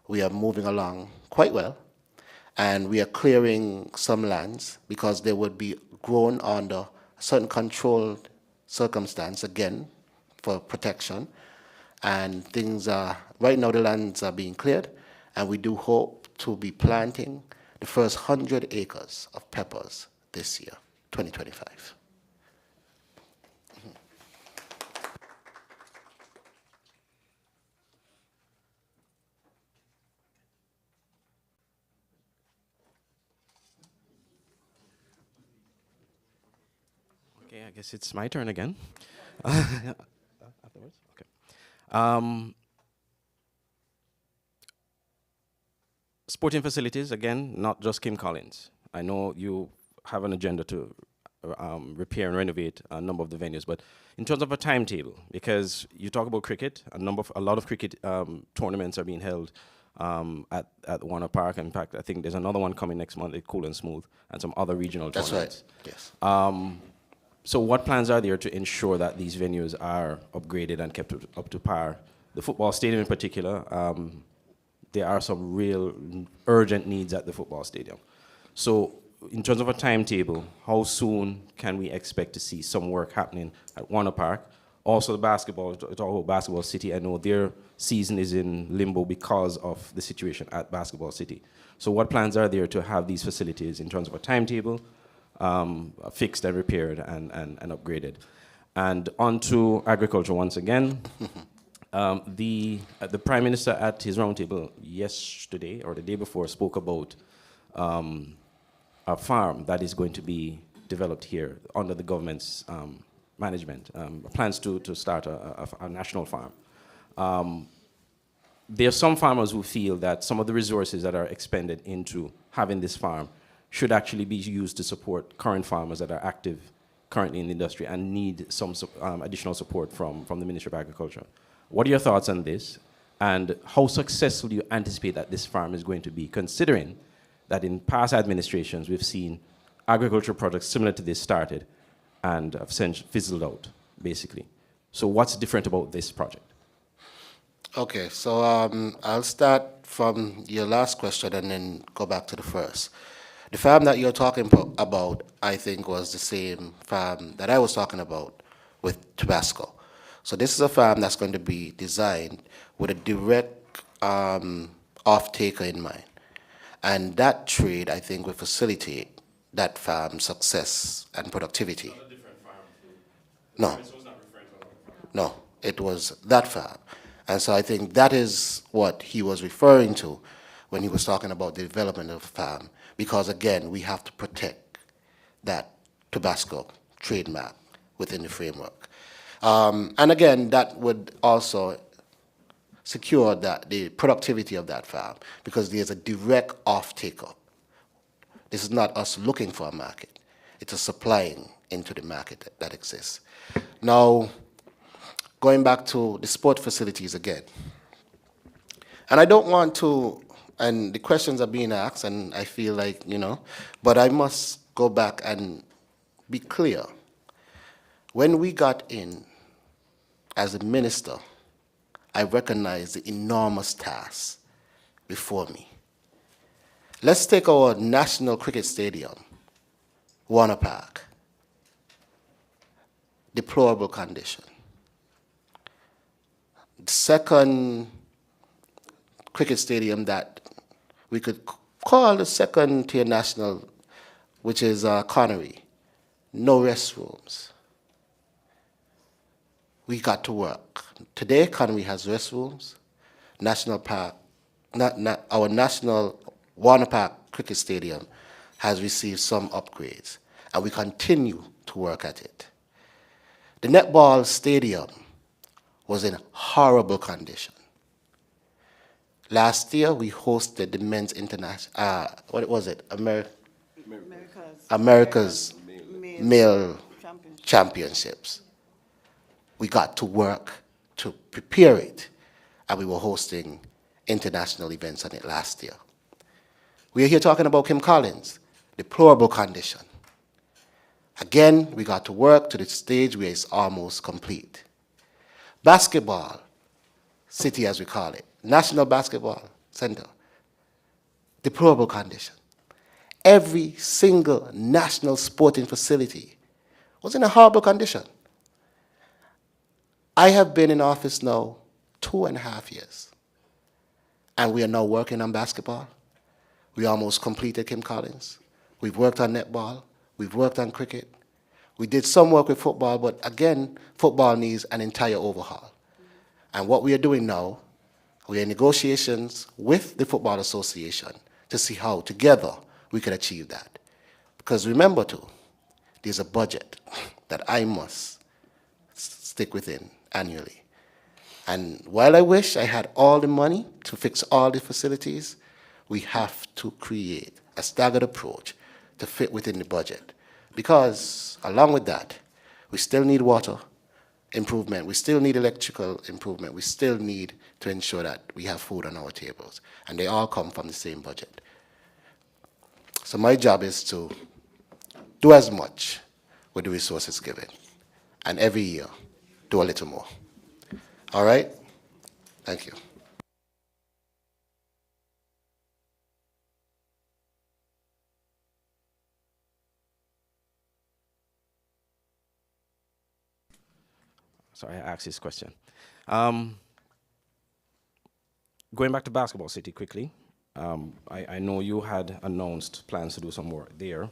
we are moving along quite well, and we are clearing some lands because they would be grown under a certain controlled circumstance, again, for protection. And things are, right now the lands are being cleared, and we do hope to be planting the first 100 acres of peppers this year, 2025. Okay, I guess it's my turn again. Afterwards? Okay. Sporting facilities, again, not just Kim Collins. I know you have an agenda to repair and renovate a number of the venues, but in terms of a timetable, because you talk about cricket, a lot of cricket tournaments are being held at Warner Park. In fact, I think there's another one coming next month at Cool and Smooth, and some other regional tournaments. That's right, yes. So what plans are there to ensure that these venues are upgraded and kept up to par? The football stadium in particular, there are some real urgent needs at the football stadium. So in terms of a timetable, how soon can we expect to see some work happening at Warner Park? Also the basketball, talk about Basketball City, I know their season is in limbo because of the situation at Basketball City. So what plans are there to have these facilities in terms of a timetable, fixed and repaired and upgraded? And on to agriculture once again. The Prime Minister at his roundtable yesterday or the day before spoke about a farm that is going to be developed here under the government's management, plans to start a national farm. There are some farmers who feel that some of the resources that are expended into having this farm should actually be used to support current farmers that are active currently in the industry and need some additional support from the Ministry of Agriculture. What are your thoughts on this? And how successful do you anticipate that this farm is going to be, considering that in past administrations we've seen agricultural projects similar to this started and have since fizzled out, basically. So what's different about this project? Okay, so I'll start from your last question and then go back to the first. The farm that you're talking about, I think, was the same farm that I was talking about with Tabasco. So this is a farm that's going to be designed with a direct off-taker in mind. And that trade, I think, will facilitate that farm's success and productivity. No. No, it was that farm. And so I think that is what he was referring to when he was talking about the development of the farm. Because again, we have to protect that Tabasco trademark within the framework. And again, that would also secure that the productivity of that farm, because there's a direct off-taker. This is not us looking for a market. It's a supplying into the market that exists. Now, going back to the sport facilities again. And I don't want to, and the questions are being asked, and I feel like, but I must go back and be clear. When we got in as a minister, I recognized the enormous task before me. Let's take our national cricket stadium, Warner Park. Deplorable condition. The second cricket stadium that we could call the second tier national, which is Connery, no restrooms. We got to work. Today, Connery has restrooms. National Park, our national Warner Park Cricket Stadium has received some upgrades, and we continue to work at it. The netball stadium was in horrible condition. Last year, we hosted the men's international, what was it? America's male championships. We got to work to prepare it, and we were hosting international events on it last year. We are here talking about Kim Collins, deplorable condition. Again, we got to work to the stage where it's almost complete. Basketball City, as we call it, National Basketball Center, deplorable condition. Every single national sporting facility was in a horrible condition. I have been in office now 2.5 years, and we are now working on basketball. We almost completed Kim Collins. We've worked on netball. We've worked on cricket. We did some work with football, but again, football needs an entire overhaul. And what we are doing now, we are in negotiations with the Football Association to see how together we can achieve that. Because remember too, there's a budget that I must stick within annually. And while I wish I had all the money to fix all the facilities, we have to create a staggered approach to fit within the budget. Because along with that, we still need water improvement, we still need electrical improvement, we still need to ensure that we have food on our tables. And they all come from the same budget. So my job is to do as much with the resources given. And every year, do a little more. All right? Thank you. sorry, I asked this question. Going back to Basketball City quickly, I know you had announced plans to do some work there,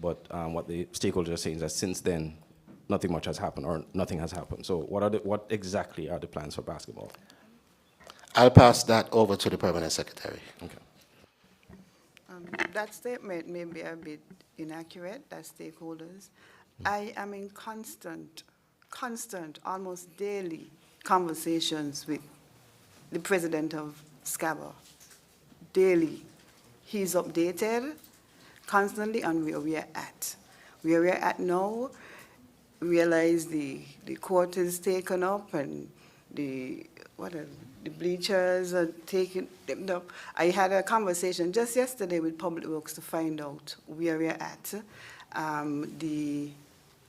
but what the stakeholders are saying is that since then, nothing much has happened, or nothing has happened. So what exactly are the plans for basketball? I'll pass that over to the Permanent Secretary. Okay. That statement may be a bit inaccurate, that stakeholders. I am in constant, almost daily conversations with the president of SCABA. Daily. He's updated constantly on where we are at. Where we are at now, realize the court is taken up and the bleachers are taken up. I had a conversation just yesterday with Public Works to find out where we're at.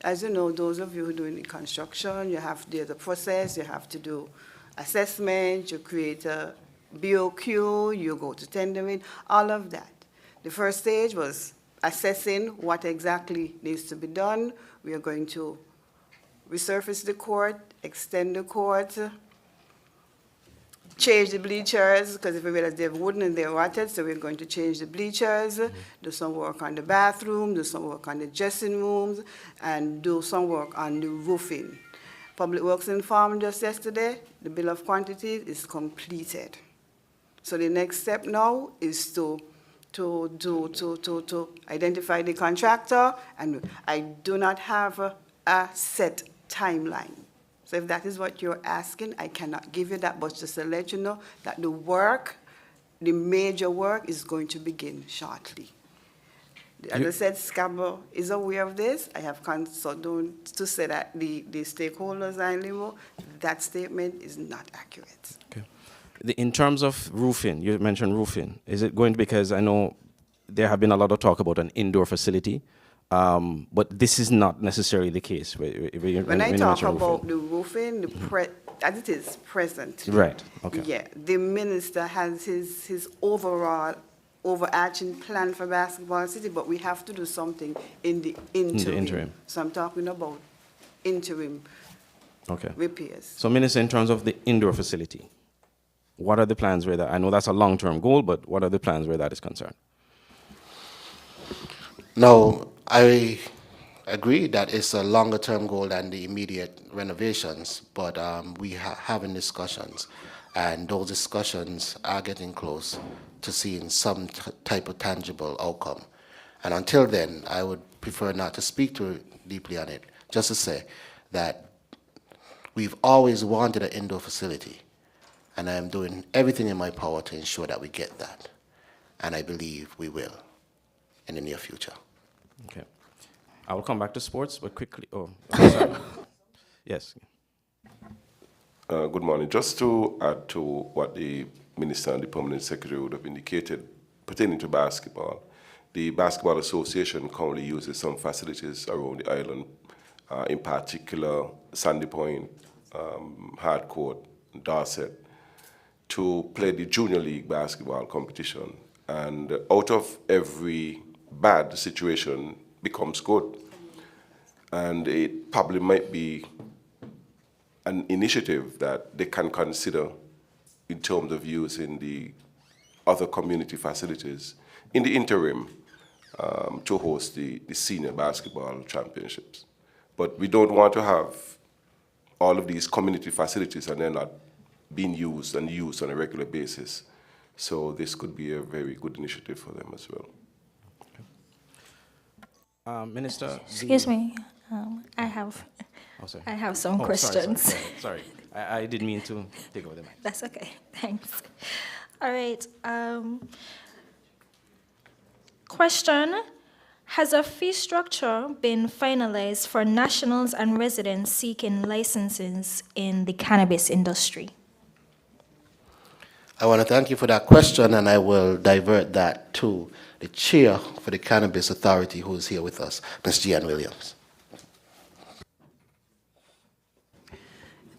As you know, those of you who are doing the construction, there's a process, you have to do assessment, you create a BOQ, you go to tendering, all of that. The first stage was assessing what exactly needs to be done. We are going to resurface the court, extend the court, change the bleachers, because if we realize they're wooden and they're rotted, so we're going to change the bleachers, do some work on the bathroom, do some work on the dressing rooms, and do some work on the roofing. Public Works informed us yesterday, the bill of quantities is completed. So the next step now is to identify the contractor, and I do not have a set timeline. So if that is what you're asking, I cannot give you that, but just to let you know that the major work is going to begin shortly. As I said, SCABA is aware of this. I have consulted to say that the stakeholders are in limbo. That statement is not accurate. Okay. In terms of roofing, you mentioned roofing. Is it going to, because I know there have been a lot of talk about an indoor facility, but this is not necessarily the case. When I talk about the roofing, as it is present. Right, okay. Yeah, the minister has his overall overarching plan for Basketball City, but we have to do something in the interim. So I'm talking about interim repairs. So, Minister, in terms of the indoor facility, what are the plans where that, I know that's a long-term goal, but what are the plans where that is concerned? No, I agree that it's a longer-term goal than the immediate renovations, but we having discussions, and those discussions are getting close to seeing some type of tangible outcome. And until then, I would prefer not to speak too deeply on it, just to say that we've always wanted an indoor facility, and I am doing everything in my power to ensure that we get that. And I believe we will in the near future. Okay. I will come back to sports, but quickly. Oh, sorry. Yes. Good morning. Just to add to what the Minister and the Permanent Secretary would have indicated pertaining to basketball, the Basketball Association currently uses some facilities around the island, in particular Sandy Point, Hardcourt, Dorset, to play the Junior League basketball competition. And out of every bad situation becomes good. And it probably might be an initiative that they can consider in terms of using the other community facilities in the interim to host the senior basketball championships. But we don't want to have all of these community facilities and they're not being used on a regular basis. So this could be a very good initiative for them as well. Minister, excuse me, I have some questions. Sorry. I didn't mean to take over the mic. That's okay. Thanks. All right. Question: has a fee structure been finalized for nationals and residents seeking licenses in the cannabis industry? I want to thank you for that question, and I will divert that to the chair for the Cannabis Authority, who is here with us, Ms. Jeanne Williams.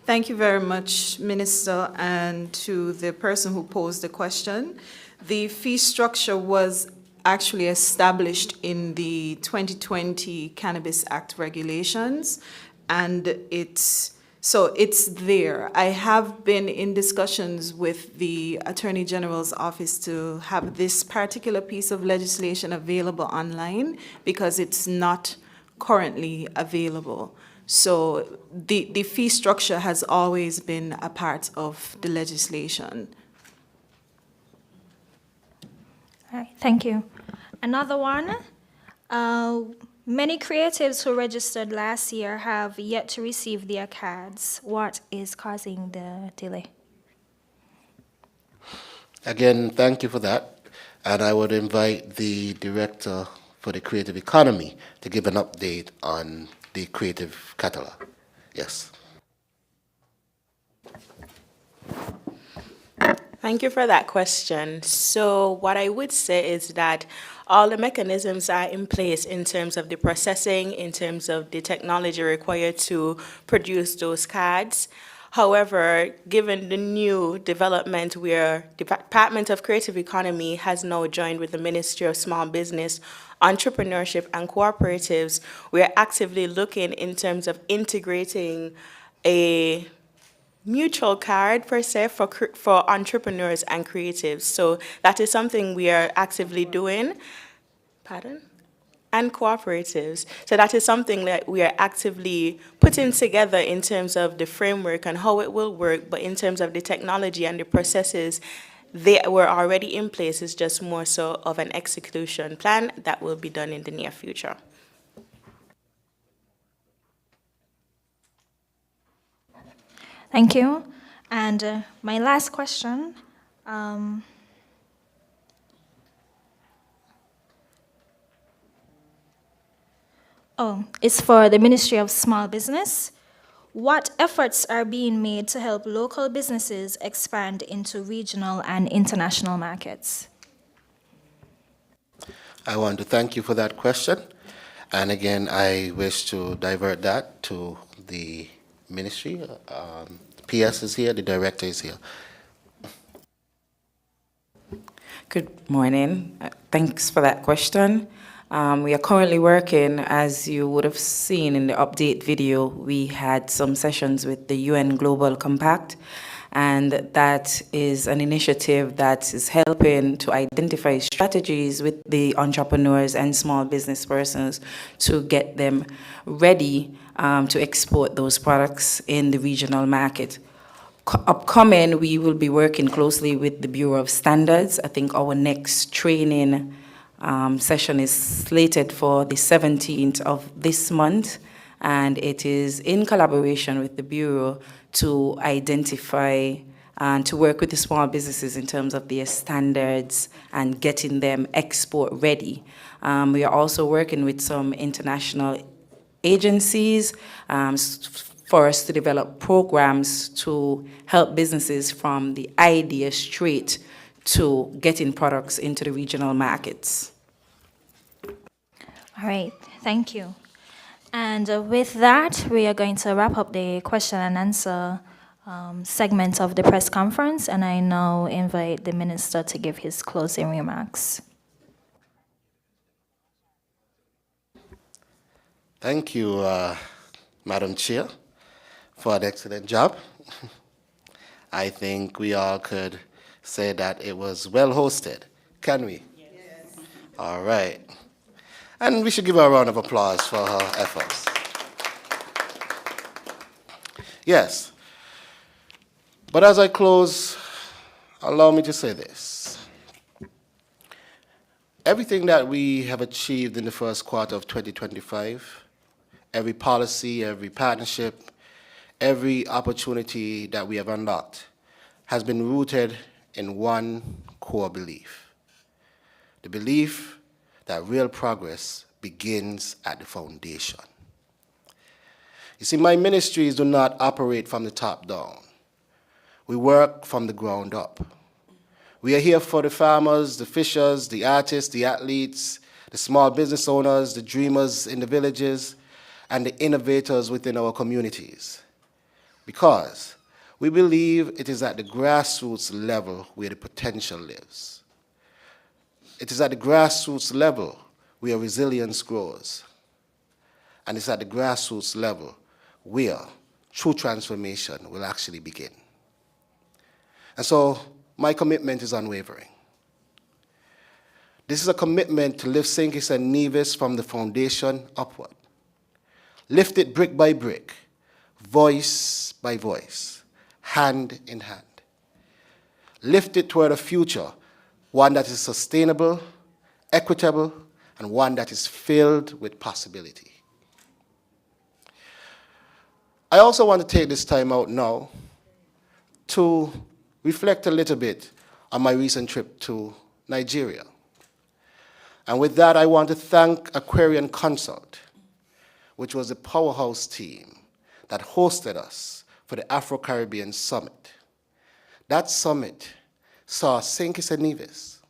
Thank you very much, Minister, and to the person who posed the question. The fee structure was actually established in the 2020 Cannabis Act regulations, and it So it's there. I have been in discussions with the Attorney General's office to have this particular piece of legislation available online because it's not currently available. So the fee structure has always been a part of the legislation. All right, thank you. Another one. Many creatives who registered last year have yet to receive their cards. What is causing the delay? Again, thank you for that. And I would invite the Director for the Creative Economy to give an update on the creative catalog. Yes. Thank you for that question. So what I would say is that all the mechanisms are in place in terms of the processing, in terms of the technology required to produce those cards. However, given the new development where the Department of Creative Economy has now joined with the Ministry of Small Business, Entrepreneurship and Cooperatives, we are actively looking in terms of integrating a mutual card per se for entrepreneurs and creatives. So that is something we are actively doing. Pardon? And cooperatives. So that is something that we are actively putting together in terms of the framework and how it will work, but in terms of the technology and the processes, they were already in place. It's just more so of an execution plan that will be done in the near future. Thank you. And my last question. It's for the Ministry of Small Business. What efforts are being made to help local businesses expand into regional and international markets? I want to thank you for that question. And again, I wish to divert that to the ministry. PS is here, the director is here. Good morning. Thanks for that question. We are currently working, as you would have seen in the update video, we had some sessions with the UN Global Compact, and that is an initiative that is helping to identify strategies with the entrepreneurs and small business persons to get them ready to export those products in the regional market. Upcoming, we will be working closely with the Bureau of Standards. I think our next training session is slated for the 17th of this month, and it is in collaboration with the Bureau to identify and to work with the small businesses in terms of their standards and getting them export ready. We are also working with some international agencies for us to develop programs to help businesses from the idea straight to getting products into the regional markets. All right, thank you. And with that, we are going to wrap up the question and answer segment of the press conference, and I now invite the Minister to give his closing remarks. Thank you, Madam Chair, for an excellent job. I think we all could say that it was well hosted, can we? Yes. All right. And we should give her a round of applause for her efforts. Yes. But as I close, allow me to say this. Everything that we have achieved in the first quarter of 2025, every policy, every partnership, every opportunity that we have unlocked has been rooted in one core belief. The belief that real progress begins at the foundation. You see, my ministries do not operate from the top down. We work from the ground up. We are here for the farmers, the fishers, the artists, the athletes, the small business owners, the dreamers in the villages, and the innovators within our communities. Because we believe it is at the grassroots level where the potential lives. It is at the grassroots level where resilience grows. And it's at the grassroots level where true transformation will actually begin. And so my commitment is unwavering. This is a commitment to lift St. Kitts and Nevis from the foundation upward. Lift it brick by brick, voice by voice, hand in hand. Lift it toward a future, one that is sustainable, equitable, and one that is filled with possibility. I also want to take this time out now to reflect a little bit on my recent trip to Nigeria. And with that, I want to thank Aquarian Consult, which was a powerhouse team that hosted us for the Afro-Caribbean Summit. That summit saw St. Kitts and Nevis,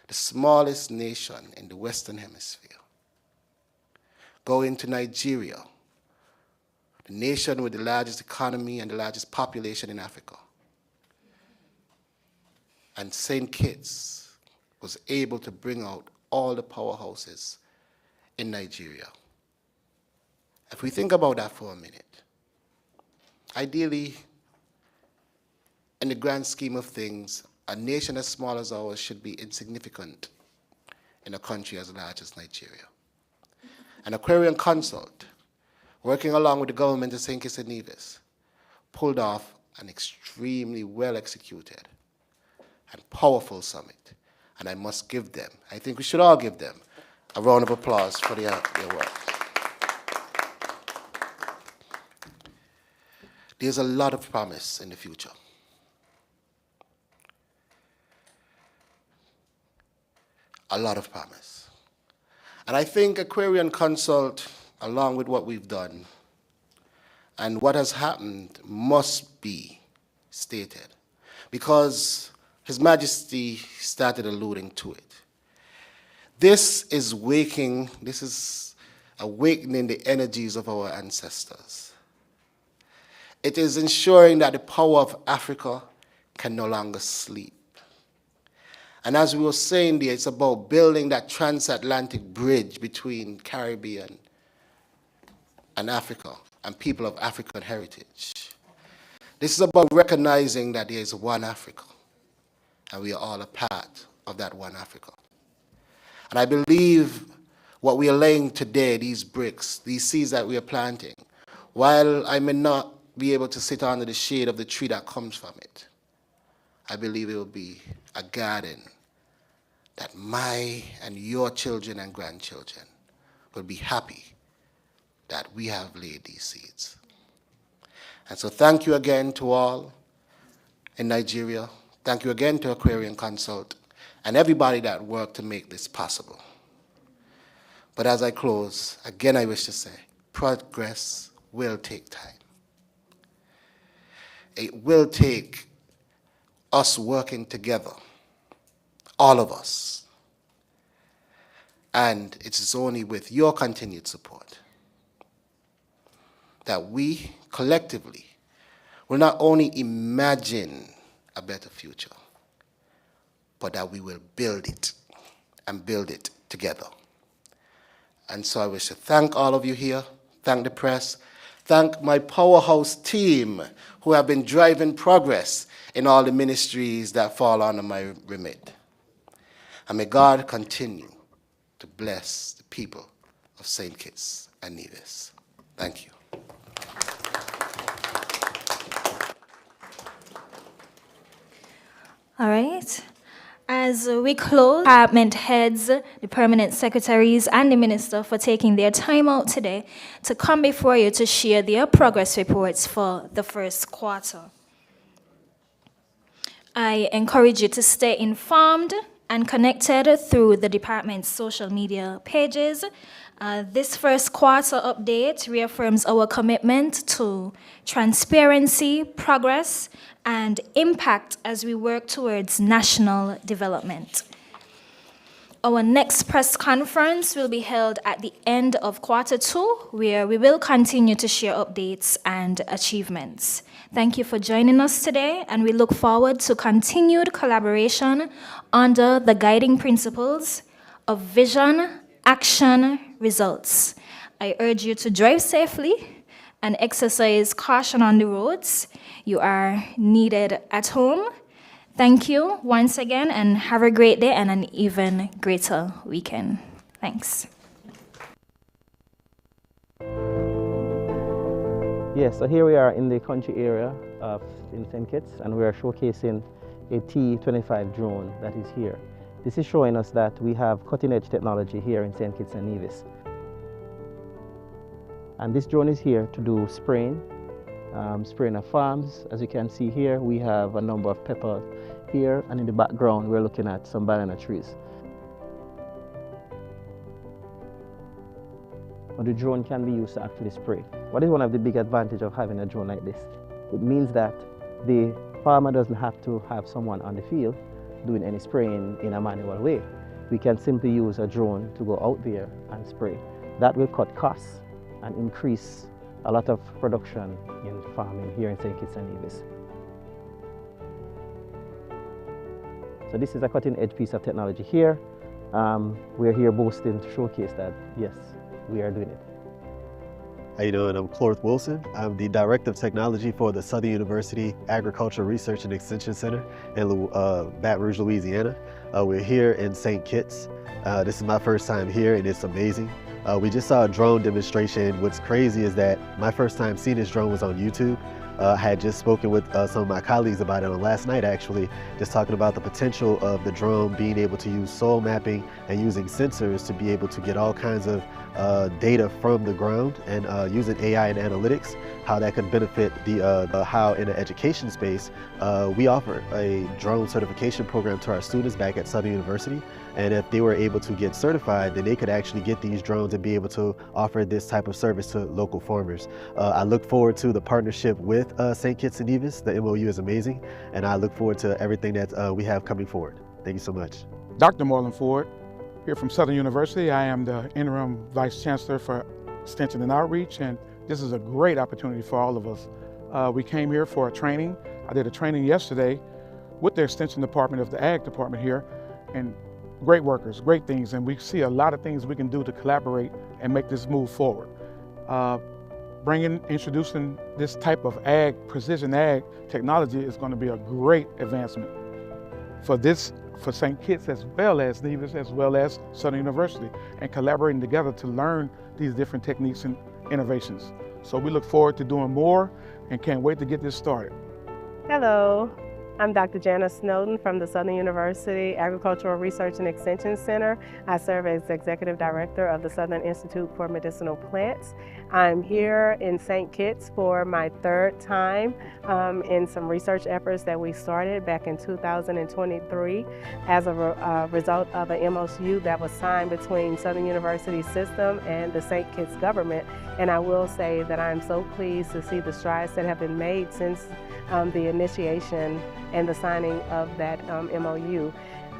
the smallest nation in the Western Hemisphere, go into Nigeria, the nation with the largest economy and the largest population in Africa. And St. Kitts was able to bring out all the powerhouses in Nigeria. If we think about that for a minute, ideally, in the grand scheme of things, a nation as small as ours should be insignificant in a country as large as Nigeria. An Aquarian Consult, working along with the government of St. Kitts and Nevis, pulled off an extremely well-executed and powerful summit. And I must give them, I think we should all give them, a round of applause for their work. There's a lot of promise in the future. A lot of promise. And I think Aquarian Consult, along with what we've done and what has happened, must be stated, because His Majesty started alluding to it. This is awakening the energies of our ancestors. It is ensuring that the power of Africa can no longer sleep. And as we were saying there, it's about building that transatlantic bridge between Caribbean and Africa and people of African heritage. This is about recognizing that there is one Africa, and we are all a part of that one Africa. And I believe what we are laying today, these bricks, these seeds that we are planting, while I may not be able to sit under the shade of the tree that comes from it, I believe it will be a garden that my and your children and grandchildren will be happy that we have laid these seeds. And so thank you again to all in Nigeria. Thank you again to Aquarian Consult and everybody that worked to make this possible. But as I close, again I wish to say, progress will take time. It will take us working together, all of us. And it is only with your continued support that we collectively will not only imagine a better future, but that we will build it and build it together. And so I wish to thank all of you here, thank the press, thank my powerhouse team who have been driving progress in all the ministries that fall under my remit. And may God continue to bless the people of St. Kitts and Nevis. Thank you. All right. As we close, department heads, the permanent secretaries, and the minister for taking their time out today to come before you to share their progress reports for the first quarter. I encourage you to stay informed and connected through the department's social media pages. This first quarter update reaffirms our commitment to transparency, progress, and impact as we work towards national development. Our next press conference will be held at the end of quarter 2, where we will continue to share updates and achievements. Thank you for joining us today, and we look forward to continued collaboration under the guiding principles of vision, action, results. I urge you to drive safely and exercise caution on the roads. You are needed at home. Thank you once again, and have a great day and an even greater weekend. Thanks. Yes, so here we are in the country area in St. Kitts, and we are showcasing a T-25 drone that is here. This is showing us that we have cutting-edge technology here in St. Kitts and Nevis. And this drone is here to do spraying of farms. As you can see here, we have a number of peppers here, and in the background, we're looking at some banana trees. But the drone can be used to actually spray. What is one of the big advantages of having a drone like this? It means that the farmer doesn't have to have someone on the field doing any spraying in a manual way. We can simply use a drone to go out there and spray. That will cut costs and increase a lot of production in farming here in St. Kitts and Nevis. So this is a cutting-edge piece of technology here. We're here boasting to showcase that, yes, we are doing it. How you doing? I'm Clorth Wilson. I'm the Director of Technology for the Southern University Agricultural Research and Extension Center in Baton Rouge, Louisiana. We're here in St. Kitts. This is my first time here, and it's amazing. We just saw a drone demonstration. What's crazy is that my first time seeing this drone was on YouTube. I had just spoken with some of my colleagues about it on last night, actually, just talking about the potential of the drone being able to use soil mapping and using sensors to be able to get all kinds of data from the ground, and using AI and analytics, how that could benefit how in the education space, we offer a drone certification program to our students back at Southern University. And if they were able to get certified, then they could actually get these drones and be able to offer this type of service to local farmers. I look forward to the partnership with St. Kitts and Nevis. The MOU is amazing, and I look forward to everything that we have coming forward. Thank you so much. Dr. Marlon Ford, here from Southern University. I am the Interim Vice Chancellor for Extension and Outreach, and this is a great opportunity for all of us. We came here for a training. I did a training yesterday with the Extension Department of the Ag Department here, and great workers, great things, and we see a lot of things we can do to collaborate and make this move forward. Introducing this type of precision ag technology is going to be a great advancement for St. Kitts as well as Nevis, as well as Southern University, and collaborating together to learn these different techniques and innovations. So we look forward to doing more and can't wait to get this started. Hello. I'm Dr. Janice Snowden from the Southern University Agricultural Research and Extension Center. I serve as Executive Director of the Southern Institute for Medicinal Plants. I'm here in St. Kitts for my third time in some research efforts that we started back in 2023 as a result of an MOU that was signed between Southern University System and the St. Kitts government. And I will say that I'm so pleased to see the strides that have been made since the initiation and the signing of that MOU.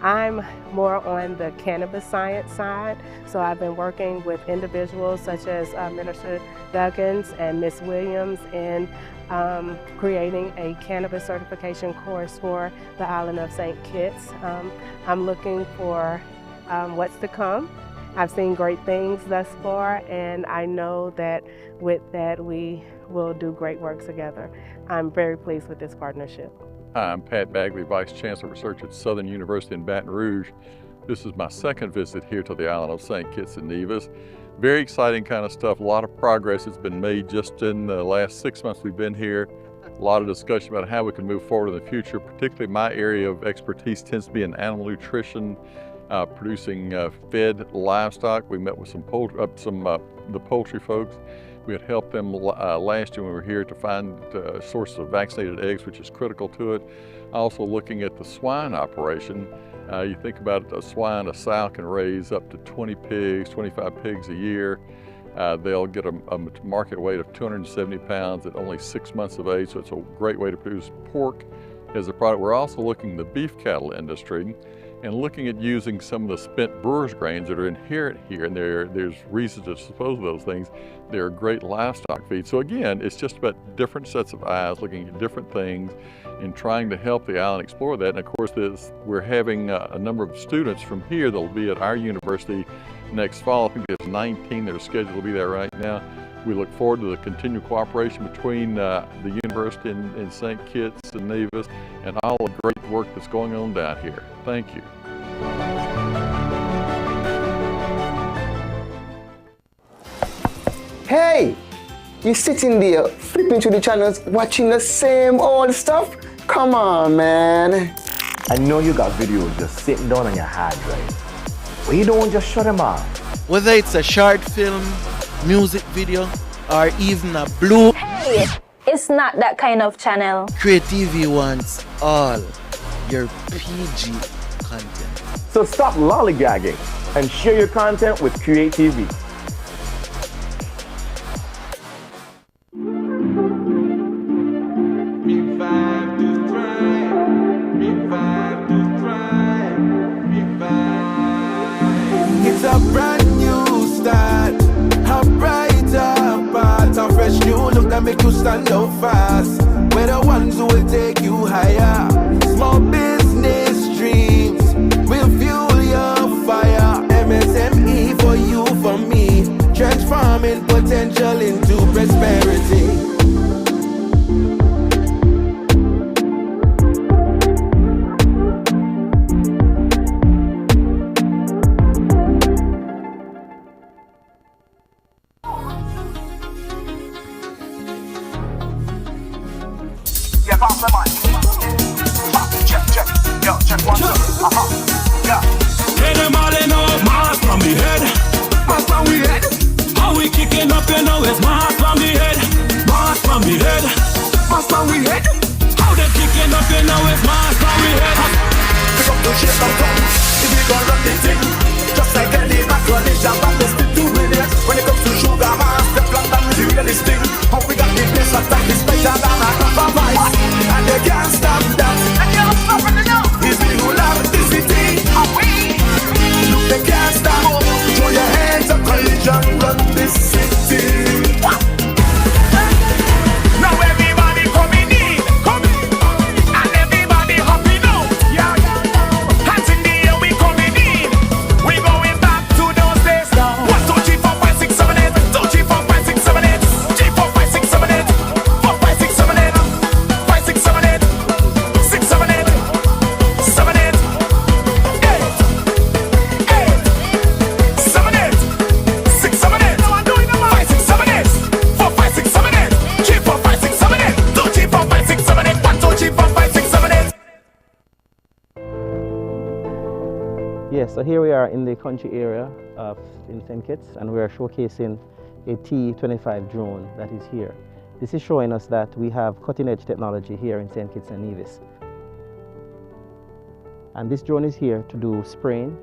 I'm more on the cannabis science side, so I've been working with individuals such as Minister Duggins and Ms. Williams in creating a cannabis certification course for the island of St. Kitts. I'm looking for what's to come. I've seen great things thus far, and I know that with that we will do great work together. I'm very pleased with this partnership. Hi, I'm Pat Bagley, Vice Chancellor of Research at Southern University in Baton Rouge. This is my second visit here to the island of St. Kitts and Nevis. Very exciting kind of stuff. A lot of progress has been made just in the last 6 months we've been here. A lot of discussion about how we can move forward in the future. Particularly my area of expertise tends to be in animal nutrition, producing fed livestock. We met with the poultry folks. We had helped them last year when we were here to find sources of vaccinated eggs, which is critical to it. Also looking at the swine operation. You think about it, a sow can raise up to 20 pigs, 25 pigs a year. They'll get a market weight of 270 pounds at only 6 months of age, so it's a great way to produce pork as a product. We're also looking at the beef cattle industry and looking at using some of the spent brewer's grains that are inherent here, and there's reasons to dispose of those things. They're great livestock feed. So again, it's just about different sets of eyes looking at different things and trying to help the island explore that. And of course, we're having a number of students from here that will be at our university next fall. I think there's 19 that are scheduled to be there right now. We look forward to the continued cooperation between the university in St. Kitts and Nevis and all the great work that's going on down here. Thank you. Hey, you sitting there flipping through the channels watching the same old stuff? Come on, man. I know you got videos just sitting down on your hard drive. Why you don't just shut them off? Whether it's a short film, music video, or even a blue. Hey, it's not that kind of channel. Create TV wants all your PG content. So stop lollygagging and share your content with Create TV. It's a brand new start, a brighter path, a fresh new look that make you stand out fast. We're the ones who will take you higher. Small business dreams will fuel your fire. MSME for you, for me, transforming potential into prosperity. Hey, them all in our mask from the head. Mask from the head. How we kicking up, you know, it's mask from the head. Mask from the head. Mask from the head. How they kicking up, you know, it's mask from the head. Pick up the shit of tongue. If you gon' run the thing, just like any macaroni, jump up, let's stick to it. When it comes to sugar, mask, the plan that we really sting. How we got the place attack is better than a compromise. And they can't stop that. And you're stopping it now. It's the who love the city. Look, they can't stop. Throw your hands up, collision, run this city. Now everybody coming in, and everybody hopping out. Yeah, hands in the air, we coming in. We going back to those days now. 1, 2, 3, 4, 5, 6, 7, 8. 2, 3, 4, 5, 6, 7, 8. 3, 4, 5, 6, 7, 8. 4, 5, 6, 7, 8. 5, 6, 7, 8. 6, 7, 8. 7, 8. 7, 8. 6, 7, 8. No, I'm doing it. 5, 6, 7, 8. 4, 5, 6, 7, 8. 3, 4, 5, 6, 7, 8. 2, 3, 4, 5, 6, 7, 8. 1, 2, 3, 4, 5, 6, 7, 8. Yes, so here we are in the country area in St. Kitts, and we are showcasing a T-25 drone that is here. This is showing us that we have cutting-edge technology here in St. Kitts and Nevis. And this drone is here to do spraying.